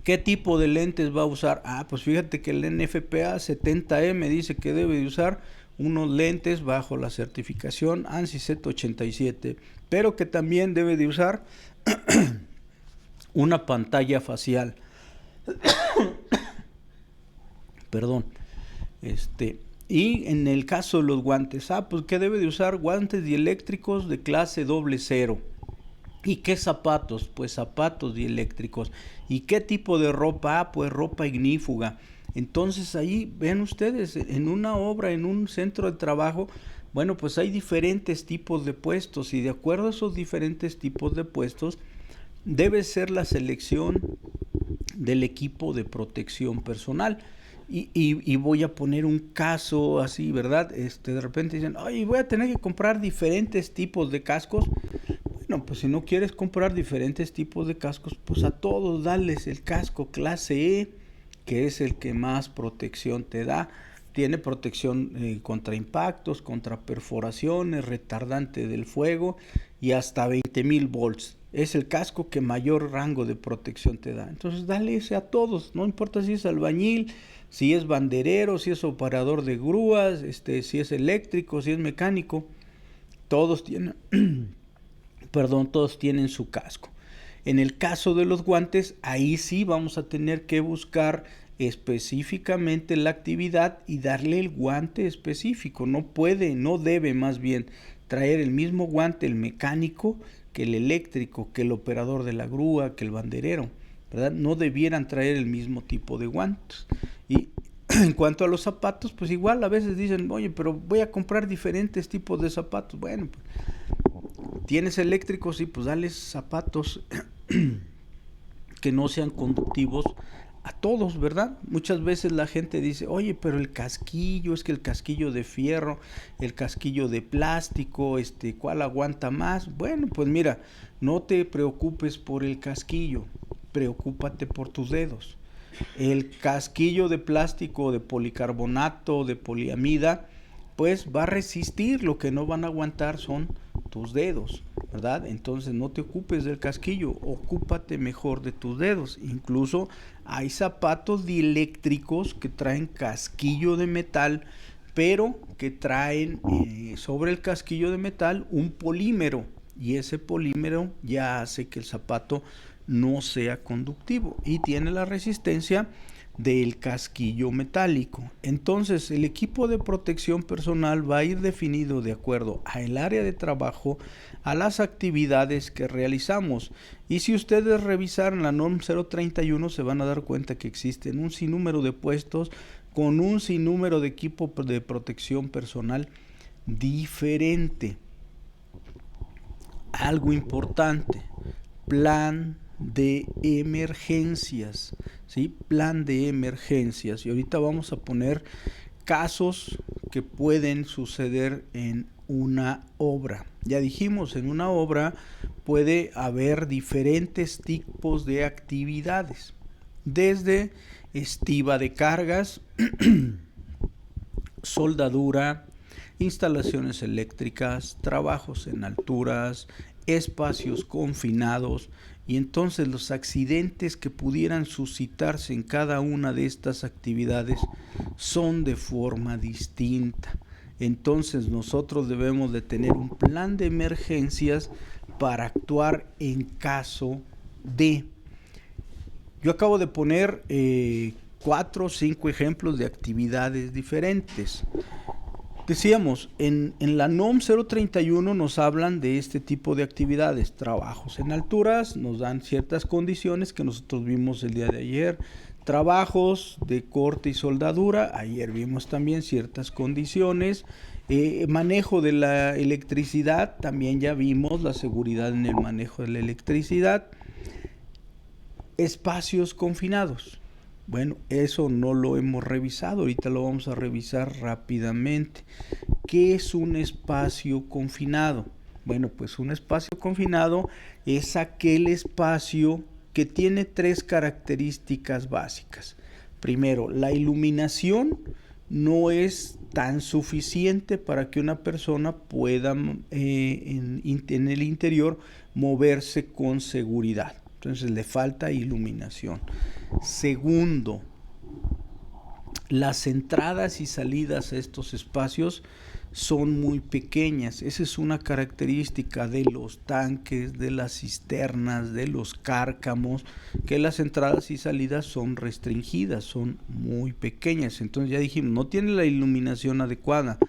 ¿Qué tipo de lentes va a usar? Ah, pues fíjate que el NFPA 70E me dice que debe de usar unos lentes bajo la certificación ANSI Z87, pero que también debe de usar una pantalla facial. Perdón. Y en el caso de los guantes, pues que debe de usar guantes dieléctricos de clase 00. ¿Y qué zapatos? Pues zapatos dieléctricos. ¿Y qué tipo de ropa? Pues ropa ignífuga. Entonces ahí ven ustedes, en una obra, en un centro de trabajo, bueno, pues hay diferentes tipos de puestos y de acuerdo a esos diferentes tipos de puestos debe ser la selección del equipo de protección personal. Y voy a poner un caso así, ¿verdad? De repente dicen, ay, voy a tener que comprar diferentes tipos de cascos. Bueno, pues si no quieres comprar diferentes tipos de cascos, pues a todos dales el casco clase E, que es el que más protección te da. Tiene protección contra impactos, contra perforaciones, retardante del fuego y hasta 20,000 volts. Es el casco que mayor rango de protección te da. Entonces dale ese a todos, no importa si es albañil, si es banderero, si es operador de grúas, si es eléctrico, si es mecánico, todos tienen, todos tienen su casco. En el caso de los guantes, ahí sí vamos a tener que buscar específicamente la actividad y darle el guante específico. No debe más bien traer el mismo guante el mecánico que el eléctrico, que el operador de la grúa, que el banderero, ¿verdad? No debieran traer el mismo tipo de guantes. Y en cuanto a los zapatos, pues igual a veces dicen, oye, pero voy a comprar diferentes tipos de zapatos. Bueno, pues, ¿tienes eléctricos? Sí, pues dales zapatos que no sean conductivos a todos, ¿verdad? Muchas veces la gente dice, oye, pero el casquillo, es que el casquillo de fierro, el casquillo de plástico, ¿cuál aguanta más? Bueno, pues mira, no te preocupes por el casquillo, preocúpate por tus dedos. El casquillo de plástico, de policarbonato, de poliamida, pues va a resistir, lo que no van a aguantar son tus dedos, ¿verdad? Entonces no te ocupes del casquillo, ocúpate mejor de tus dedos. Incluso hay zapatos dieléctricos que traen casquillo de metal, pero que traen sobre el casquillo de metal un polímero, y ese polímero ya hace que el zapato no sea conductivo y tiene la resistencia del casquillo metálico. Entonces el equipo de protección personal va a ir definido de acuerdo al área de trabajo, a las actividades que realizamos. Y si ustedes revisaran la NORM 031 se van a dar cuenta que existen un sinnúmero de puestos con un sinnúmero de equipo de protección personal diferente. Algo importante, plan de emergencias, ¿sí? Plan de emergencias. Y ahorita vamos a poner casos que pueden suceder en una obra. Ya dijimos, en una obra puede haber diferentes tipos de actividades, desde estiba de cargas, soldadura, instalaciones eléctricas, trabajos en alturas, espacios confinados, y entonces los accidentes que pudieran suscitarse en cada una de estas actividades son de forma distinta. Entonces nosotros debemos de tener un plan de emergencias para actuar en caso de. Yo acabo de poner 4 o 5 ejemplos de actividades diferentes. Decíamos, en la NOM 031 nos hablan de este tipo de actividades, trabajos en alturas, nos dan ciertas condiciones que nosotros vimos el día de ayer, trabajos de corte y soldadura, ayer vimos también ciertas condiciones, manejo de la electricidad, también ya vimos la seguridad en el manejo de la electricidad, espacios confinados. Bueno, eso no lo hemos revisado, ahorita lo vamos a revisar rápidamente. ¿Qué es un espacio confinado? Bueno, pues un espacio confinado es aquel espacio que tiene tres características básicas. Primero, la iluminación no es tan suficiente para que una persona pueda en el interior moverse con seguridad. Entonces le falta iluminación. Segundo, las entradas y salidas a estos espacios son muy pequeñas. Esa es una característica de los tanques, de las cisternas, de los cárcamos, que las entradas y salidas son restringidas, son muy pequeñas. Entonces ya dijimos, no tiene la iluminación adecuada,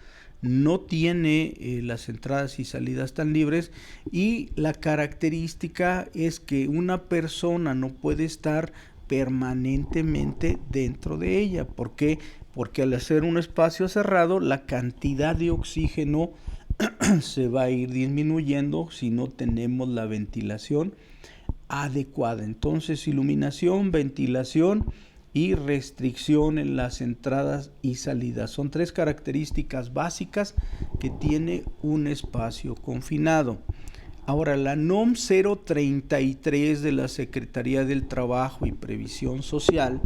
no tiene las entradas y salidas tan libres, y la característica es que una persona no puede estar permanentemente dentro de ella. ¿Por qué? Porque al hacer un espacio cerrado, la cantidad de oxígeno se va a ir disminuyendo si no tenemos la ventilación adecuada. Entonces, iluminación, ventilación y restricción en las entradas y salidas son tres características básicas que tiene un espacio confinado. Ahora, la NOM 033 de la Secretaría del Trabajo y Previsión Social,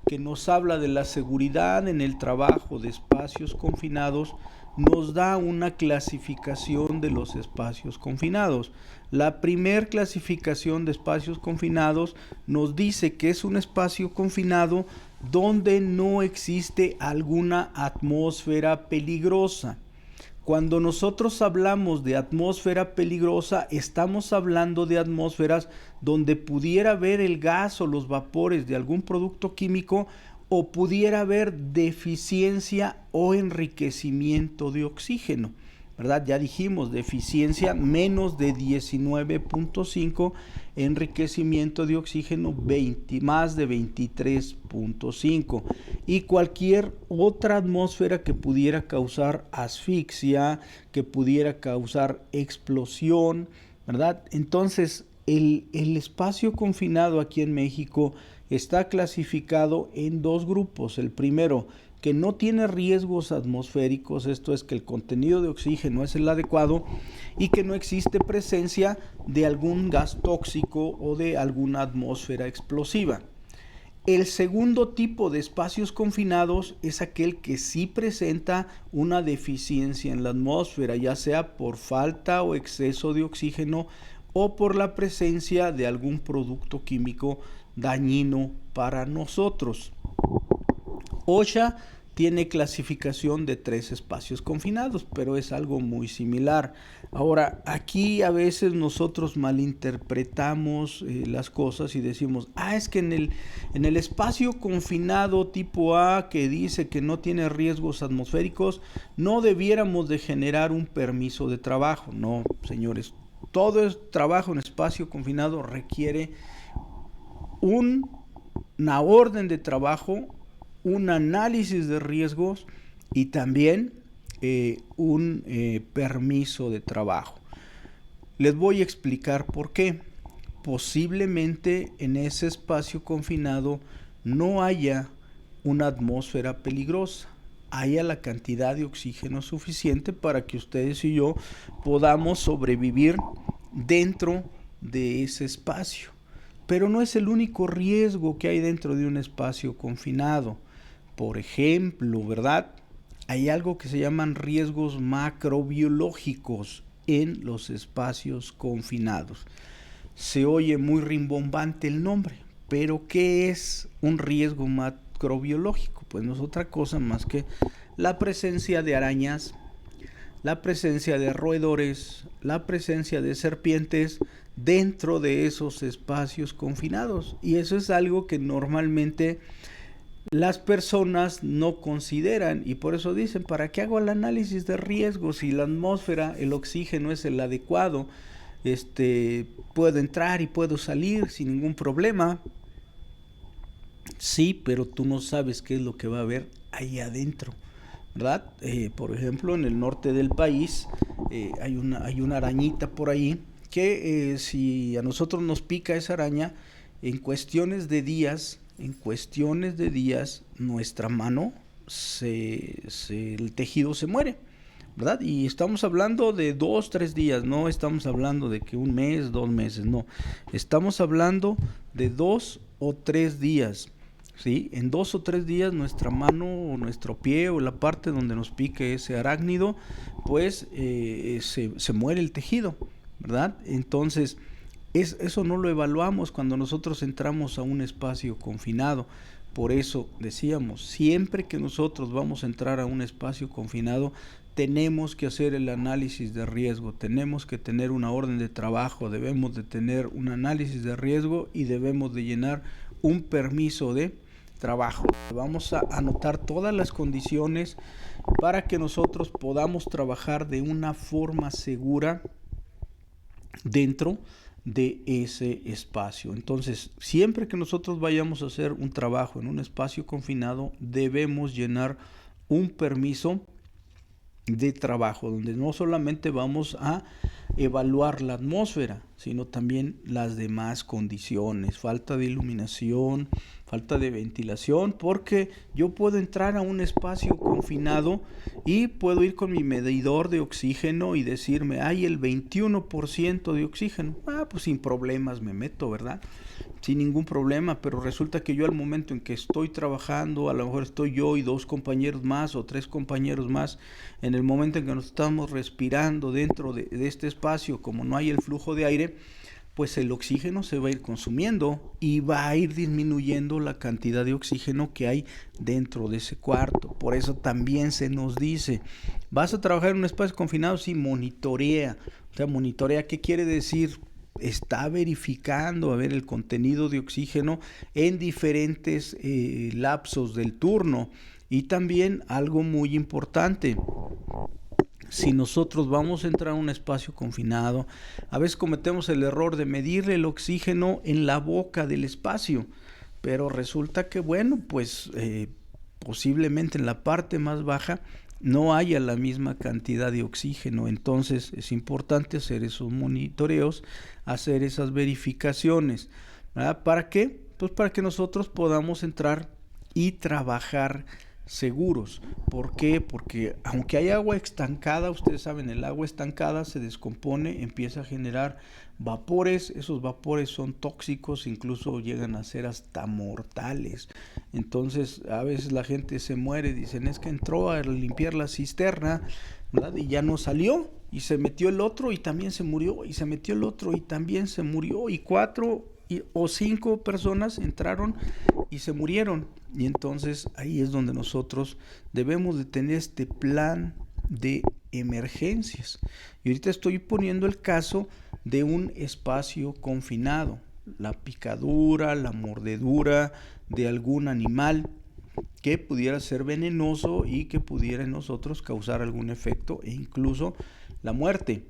que nos habla de la seguridad en el trabajo de espacios confinados, nos da una clasificación de los espacios confinados. La primer clasificación de espacios confinados nos dice que es un espacio confinado donde no existe alguna atmósfera peligrosa. Cuando nosotros hablamos de atmósfera peligrosa, estamos hablando de atmósferas donde pudiera haber el gas o los vapores de algún producto químico, o pudiera haber deficiencia o enriquecimiento de oxígeno, ¿verdad? Ya dijimos, deficiencia menos de 19.5, enriquecimiento de oxígeno más de 23.5, y cualquier otra atmósfera que pudiera causar asfixia, que pudiera causar explosión, ¿verdad? Entonces, el espacio confinado aquí en México está clasificado en dos grupos. El primero, que no tiene riesgos atmosféricos, esto es que el contenido de oxígeno es el adecuado y que no existe presencia de algún gas tóxico o de alguna atmósfera explosiva. El segundo tipo de espacios confinados es aquel que sí presenta una deficiencia en la atmósfera, ya sea por falta o exceso de oxígeno o por la presencia de algún producto químico dañino para nosotros. OSHA tiene clasificación de 3 espacios confinados, pero es algo muy similar. Ahora, aquí a veces nosotros malinterpretamos las cosas y decimos, es que en el espacio confinado tipo A, que dice que no tiene riesgos atmosféricos, no debiéramos de generar un permiso de trabajo. No, señores, todo el trabajo en espacio confinado requiere una orden de trabajo, un análisis de riesgos y también un permiso de trabajo. Les voy a explicar por qué. Posiblemente en ese espacio confinado no haya una atmósfera peligrosa, haya la cantidad de oxígeno suficiente para que ustedes y yo podamos sobrevivir dentro de ese espacio. Pero no es el único riesgo que hay dentro de un espacio confinado. Por ejemplo, ¿verdad? Hay algo que se llaman riesgos macrobiológicos en los espacios confinados. Se oye muy rimbombante el nombre, pero ¿qué es un riesgo macrobiológico? Pues no es otra cosa más que la presencia de arañas, la presencia de roedores, la presencia de serpientes dentro de esos espacios confinados. Y eso es algo que normalmente las personas no consideran y por eso dicen, ¿para qué hago el análisis de riesgo si la atmósfera, el oxígeno es el adecuado? Puedo entrar y puedo salir sin ningún problema. Sí, pero tú no sabes qué es lo que va a haber ahí adentro, ¿verdad? Por ejemplo, en el norte del país hay una arañita por ahí que si a nosotros nos pica esa araña, en cuestiones de días, nuestra mano, el tejido se muere, ¿verdad? Y estamos hablando de 2, 3 días, no estamos hablando de que un mes, 2 meses, no. Estamos hablando de 2 o 3 días, ¿sí? En 2 o 3 días nuestra mano o nuestro pie o la parte donde nos pique ese arácnido, pues se muere el tejido, ¿verdad? Entonces, eso no lo evaluamos cuando nosotros entramos a un espacio confinado. Por eso decíamos, siempre que nosotros vamos a entrar a un espacio confinado, tenemos que hacer el análisis de riesgo, tenemos que tener una orden de trabajo, debemos de tener un análisis de riesgo y debemos de llenar un permiso de trabajo. Vamos a anotar todas las condiciones para que nosotros podamos trabajar de una forma segura dentro de ese espacio. Entonces, siempre que nosotros vayamos a hacer un trabajo en un espacio confinado, debemos llenar un permiso de trabajo, donde no solamente vamos a evaluar la atmósfera, sino también las demás condiciones, falta de iluminación, falta de ventilación, porque yo puedo entrar a un espacio confinado y puedo ir con mi medidor de oxígeno y decirme, hay el 21% de oxígeno, pues sin problemas me meto, ¿verdad? Sin ningún problema, pero resulta que yo al momento en que estoy trabajando, a lo mejor estoy yo y 2 compañeros más o 3 compañeros más, en el momento en que nos estamos respirando dentro de este espacio, como no hay el flujo de aire, pues el oxígeno se va a ir consumiendo y va a ir disminuyendo la cantidad de oxígeno que hay dentro de ese cuarto. Por eso también se nos dice, vas a trabajar en un espacio confinado, sí, monitorea. O sea, monitorea, ¿qué quiere decir? Está verificando a ver el contenido de oxígeno en diferentes lapsos del turno. Y también algo muy importante, si nosotros vamos a entrar a un espacio confinado, a veces cometemos el error de medir el oxígeno en la boca del espacio, pero resulta que, bueno, pues posiblemente en la parte más baja no haya la misma cantidad de oxígeno. Entonces es importante hacer esos monitoreos, hacer esas verificaciones, ¿verdad? ¿Para qué? Pues para que nosotros podamos entrar y trabajar seguros. ¿Por qué? Porque aunque hay agua estancada, ustedes saben, el agua estancada se descompone, empieza a generar vapores, esos vapores son tóxicos, incluso llegan a ser hasta mortales. Entonces a veces la gente se muere, dicen, es que entró a limpiar la cisterna, ¿verdad? Y ya no salió, y se metió el otro y también se murió, y se metió el otro y también se murió, y 4 o 5 personas entraron y se murieron. Y entonces ahí es donde nosotros debemos de tener este plan de emergencias. Y ahorita estoy poniendo el caso de un espacio confinado, la picadura, la mordedura de algún animal que pudiera ser venenoso y que pudiera en nosotros causar algún efecto e incluso la muerte.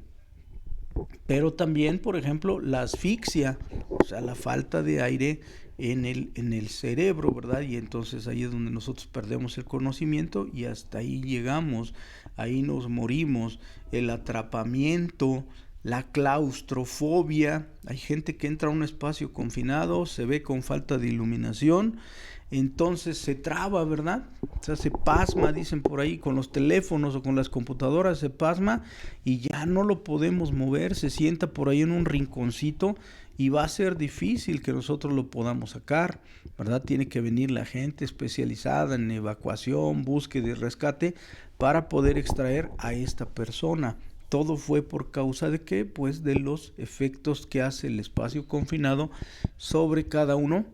Pero también, por ejemplo, la asfixia, o sea, la falta de aire en el cerebro, ¿verdad? Y entonces ahí es donde nosotros perdemos el conocimiento y hasta ahí llegamos, ahí nos morimos, el atrapamiento, la claustrofobia. Hay gente que entra a un espacio confinado, se ve con falta de iluminación, entonces se traba, ¿verdad? O sea, se pasma, dicen por ahí, con los teléfonos o con las computadoras se pasma y ya no lo podemos mover, se sienta por ahí en un rinconcito y va a ser difícil que nosotros lo podamos sacar, ¿verdad? Tiene que venir la gente especializada en evacuación, búsqueda y rescate para poder extraer a esta persona. Todo fue por causa de qué? Pues de los efectos que hace el espacio confinado sobre cada uno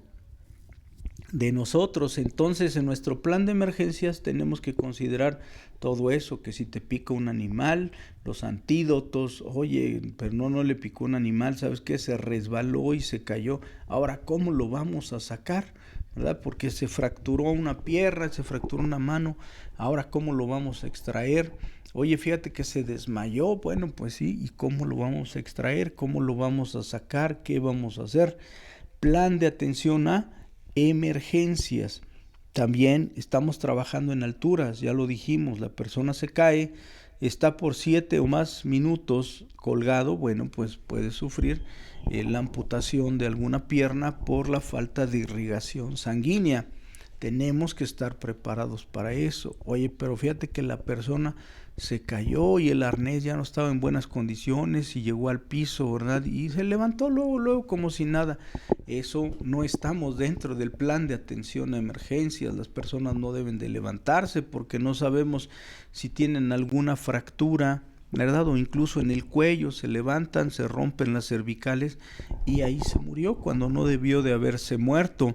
de nosotros. Entonces, en nuestro plan de emergencias tenemos que considerar todo eso, que si te pica un animal, los antídotos, oye, pero no le picó un animal, ¿sabes qué? Se resbaló y se cayó. Ahora, ¿cómo lo vamos a sacar? ¿Verdad? Porque se fracturó una pierna, se fracturó una mano. Ahora, ¿cómo lo vamos a extraer? Oye, fíjate que se desmayó. Bueno, pues sí, ¿y cómo lo vamos a extraer? ¿Cómo lo vamos a sacar? ¿Qué vamos a hacer? Plan de atención a emergencias. También estamos trabajando en alturas, ya lo dijimos, la persona se cae, está por 7 o más minutos colgado, bueno, pues puede sufrir la amputación de alguna pierna por la falta de irrigación sanguínea. Tenemos que estar preparados para eso. Oye, pero fíjate que la persona se cayó y el arnés ya no estaba en buenas condiciones y llegó al piso, ¿verdad? Y se levantó luego como si nada. Eso no estamos dentro del plan de atención a emergencias. Las personas no deben de levantarse porque no sabemos si tienen alguna fractura, ¿verdad? O incluso en el cuello se levantan, se rompen las cervicales y ahí se murió cuando no debió de haberse muerto.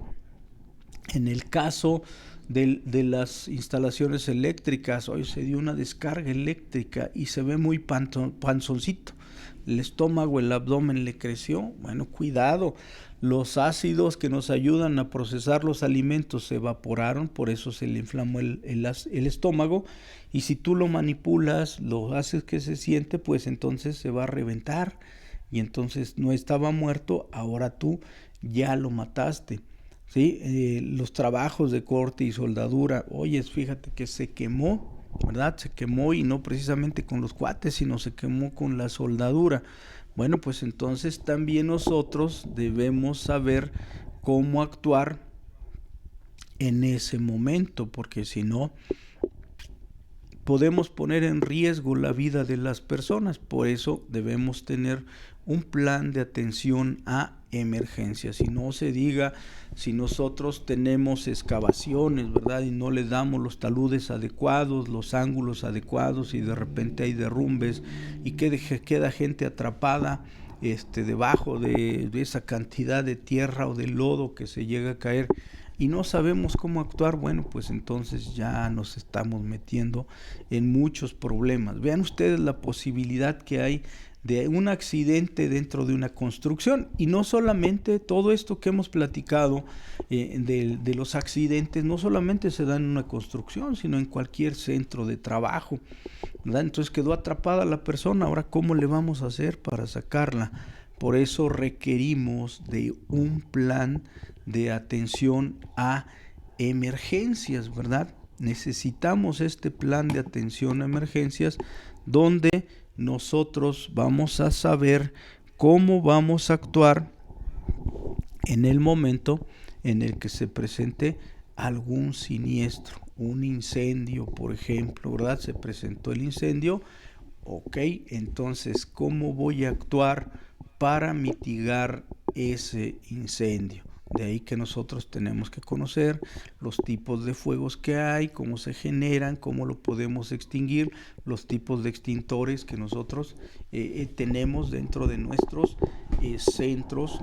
En el caso de las instalaciones eléctricas, hoy se dio una descarga eléctrica y se ve muy panzoncito. El estómago, el abdomen le creció. Bueno, cuidado. Los ácidos que nos ayudan a procesar los alimentos se evaporaron, por eso se le inflamó el estómago. Y si tú lo manipulas, lo haces que se siente, pues entonces se va a reventar. Y entonces no estaba muerto, ahora tú ya lo mataste. ¿Sí? Los trabajos de corte y soldadura, oye, fíjate que se quemó, ¿verdad? Se quemó y no precisamente con los cuates, sino se quemó con la soldadura. Bueno, pues entonces también nosotros debemos saber cómo actuar en ese momento, porque si no, podemos poner en riesgo la vida de las personas. Por eso debemos tener un plan de atención a emergencias. Si no se diga, si nosotros tenemos excavaciones, ¿verdad? Y no le damos los taludes adecuados, los ángulos adecuados y de repente hay derrumbes y queda gente atrapada debajo de esa cantidad de tierra o de lodo que se llega a caer y no sabemos cómo actuar, bueno, pues entonces ya nos estamos metiendo en muchos problemas. Vean ustedes la posibilidad que hay de un accidente dentro de una construcción y no solamente todo esto que hemos platicado de los accidentes, no solamente se dan en una construcción, sino en cualquier centro de trabajo, ¿verdad? Entonces quedó atrapada la persona, ahora ¿cómo le vamos a hacer para sacarla? Por eso requerimos de un plan de atención a emergencias, ¿verdad? Necesitamos este plan de atención a emergencias donde nosotros vamos a saber cómo vamos a actuar en el momento en el que se presente algún siniestro, un incendio, por ejemplo, ¿verdad? Se presentó el incendio, ok, entonces, ¿cómo voy a actuar para mitigar ese incendio? De ahí que nosotros tenemos que conocer los tipos de fuegos que hay, cómo se generan, cómo lo podemos extinguir, los tipos de extintores que nosotros tenemos dentro de nuestros centros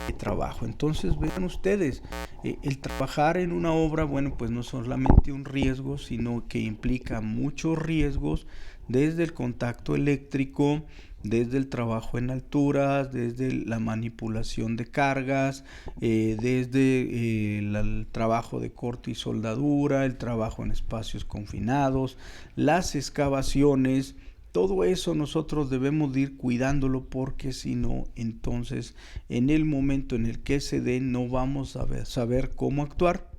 de trabajo. Entonces vean ustedes, el trabajar en una obra, bueno, pues no es solamente un riesgo, sino que implica muchos riesgos desde el contacto eléctrico, desde el trabajo en alturas, desde la manipulación de cargas, desde el trabajo de corte y soldadura, el trabajo en espacios confinados, las excavaciones. Todo eso nosotros debemos de ir cuidándolo porque si no, entonces en el momento en el que se dé no vamos a saber cómo actuar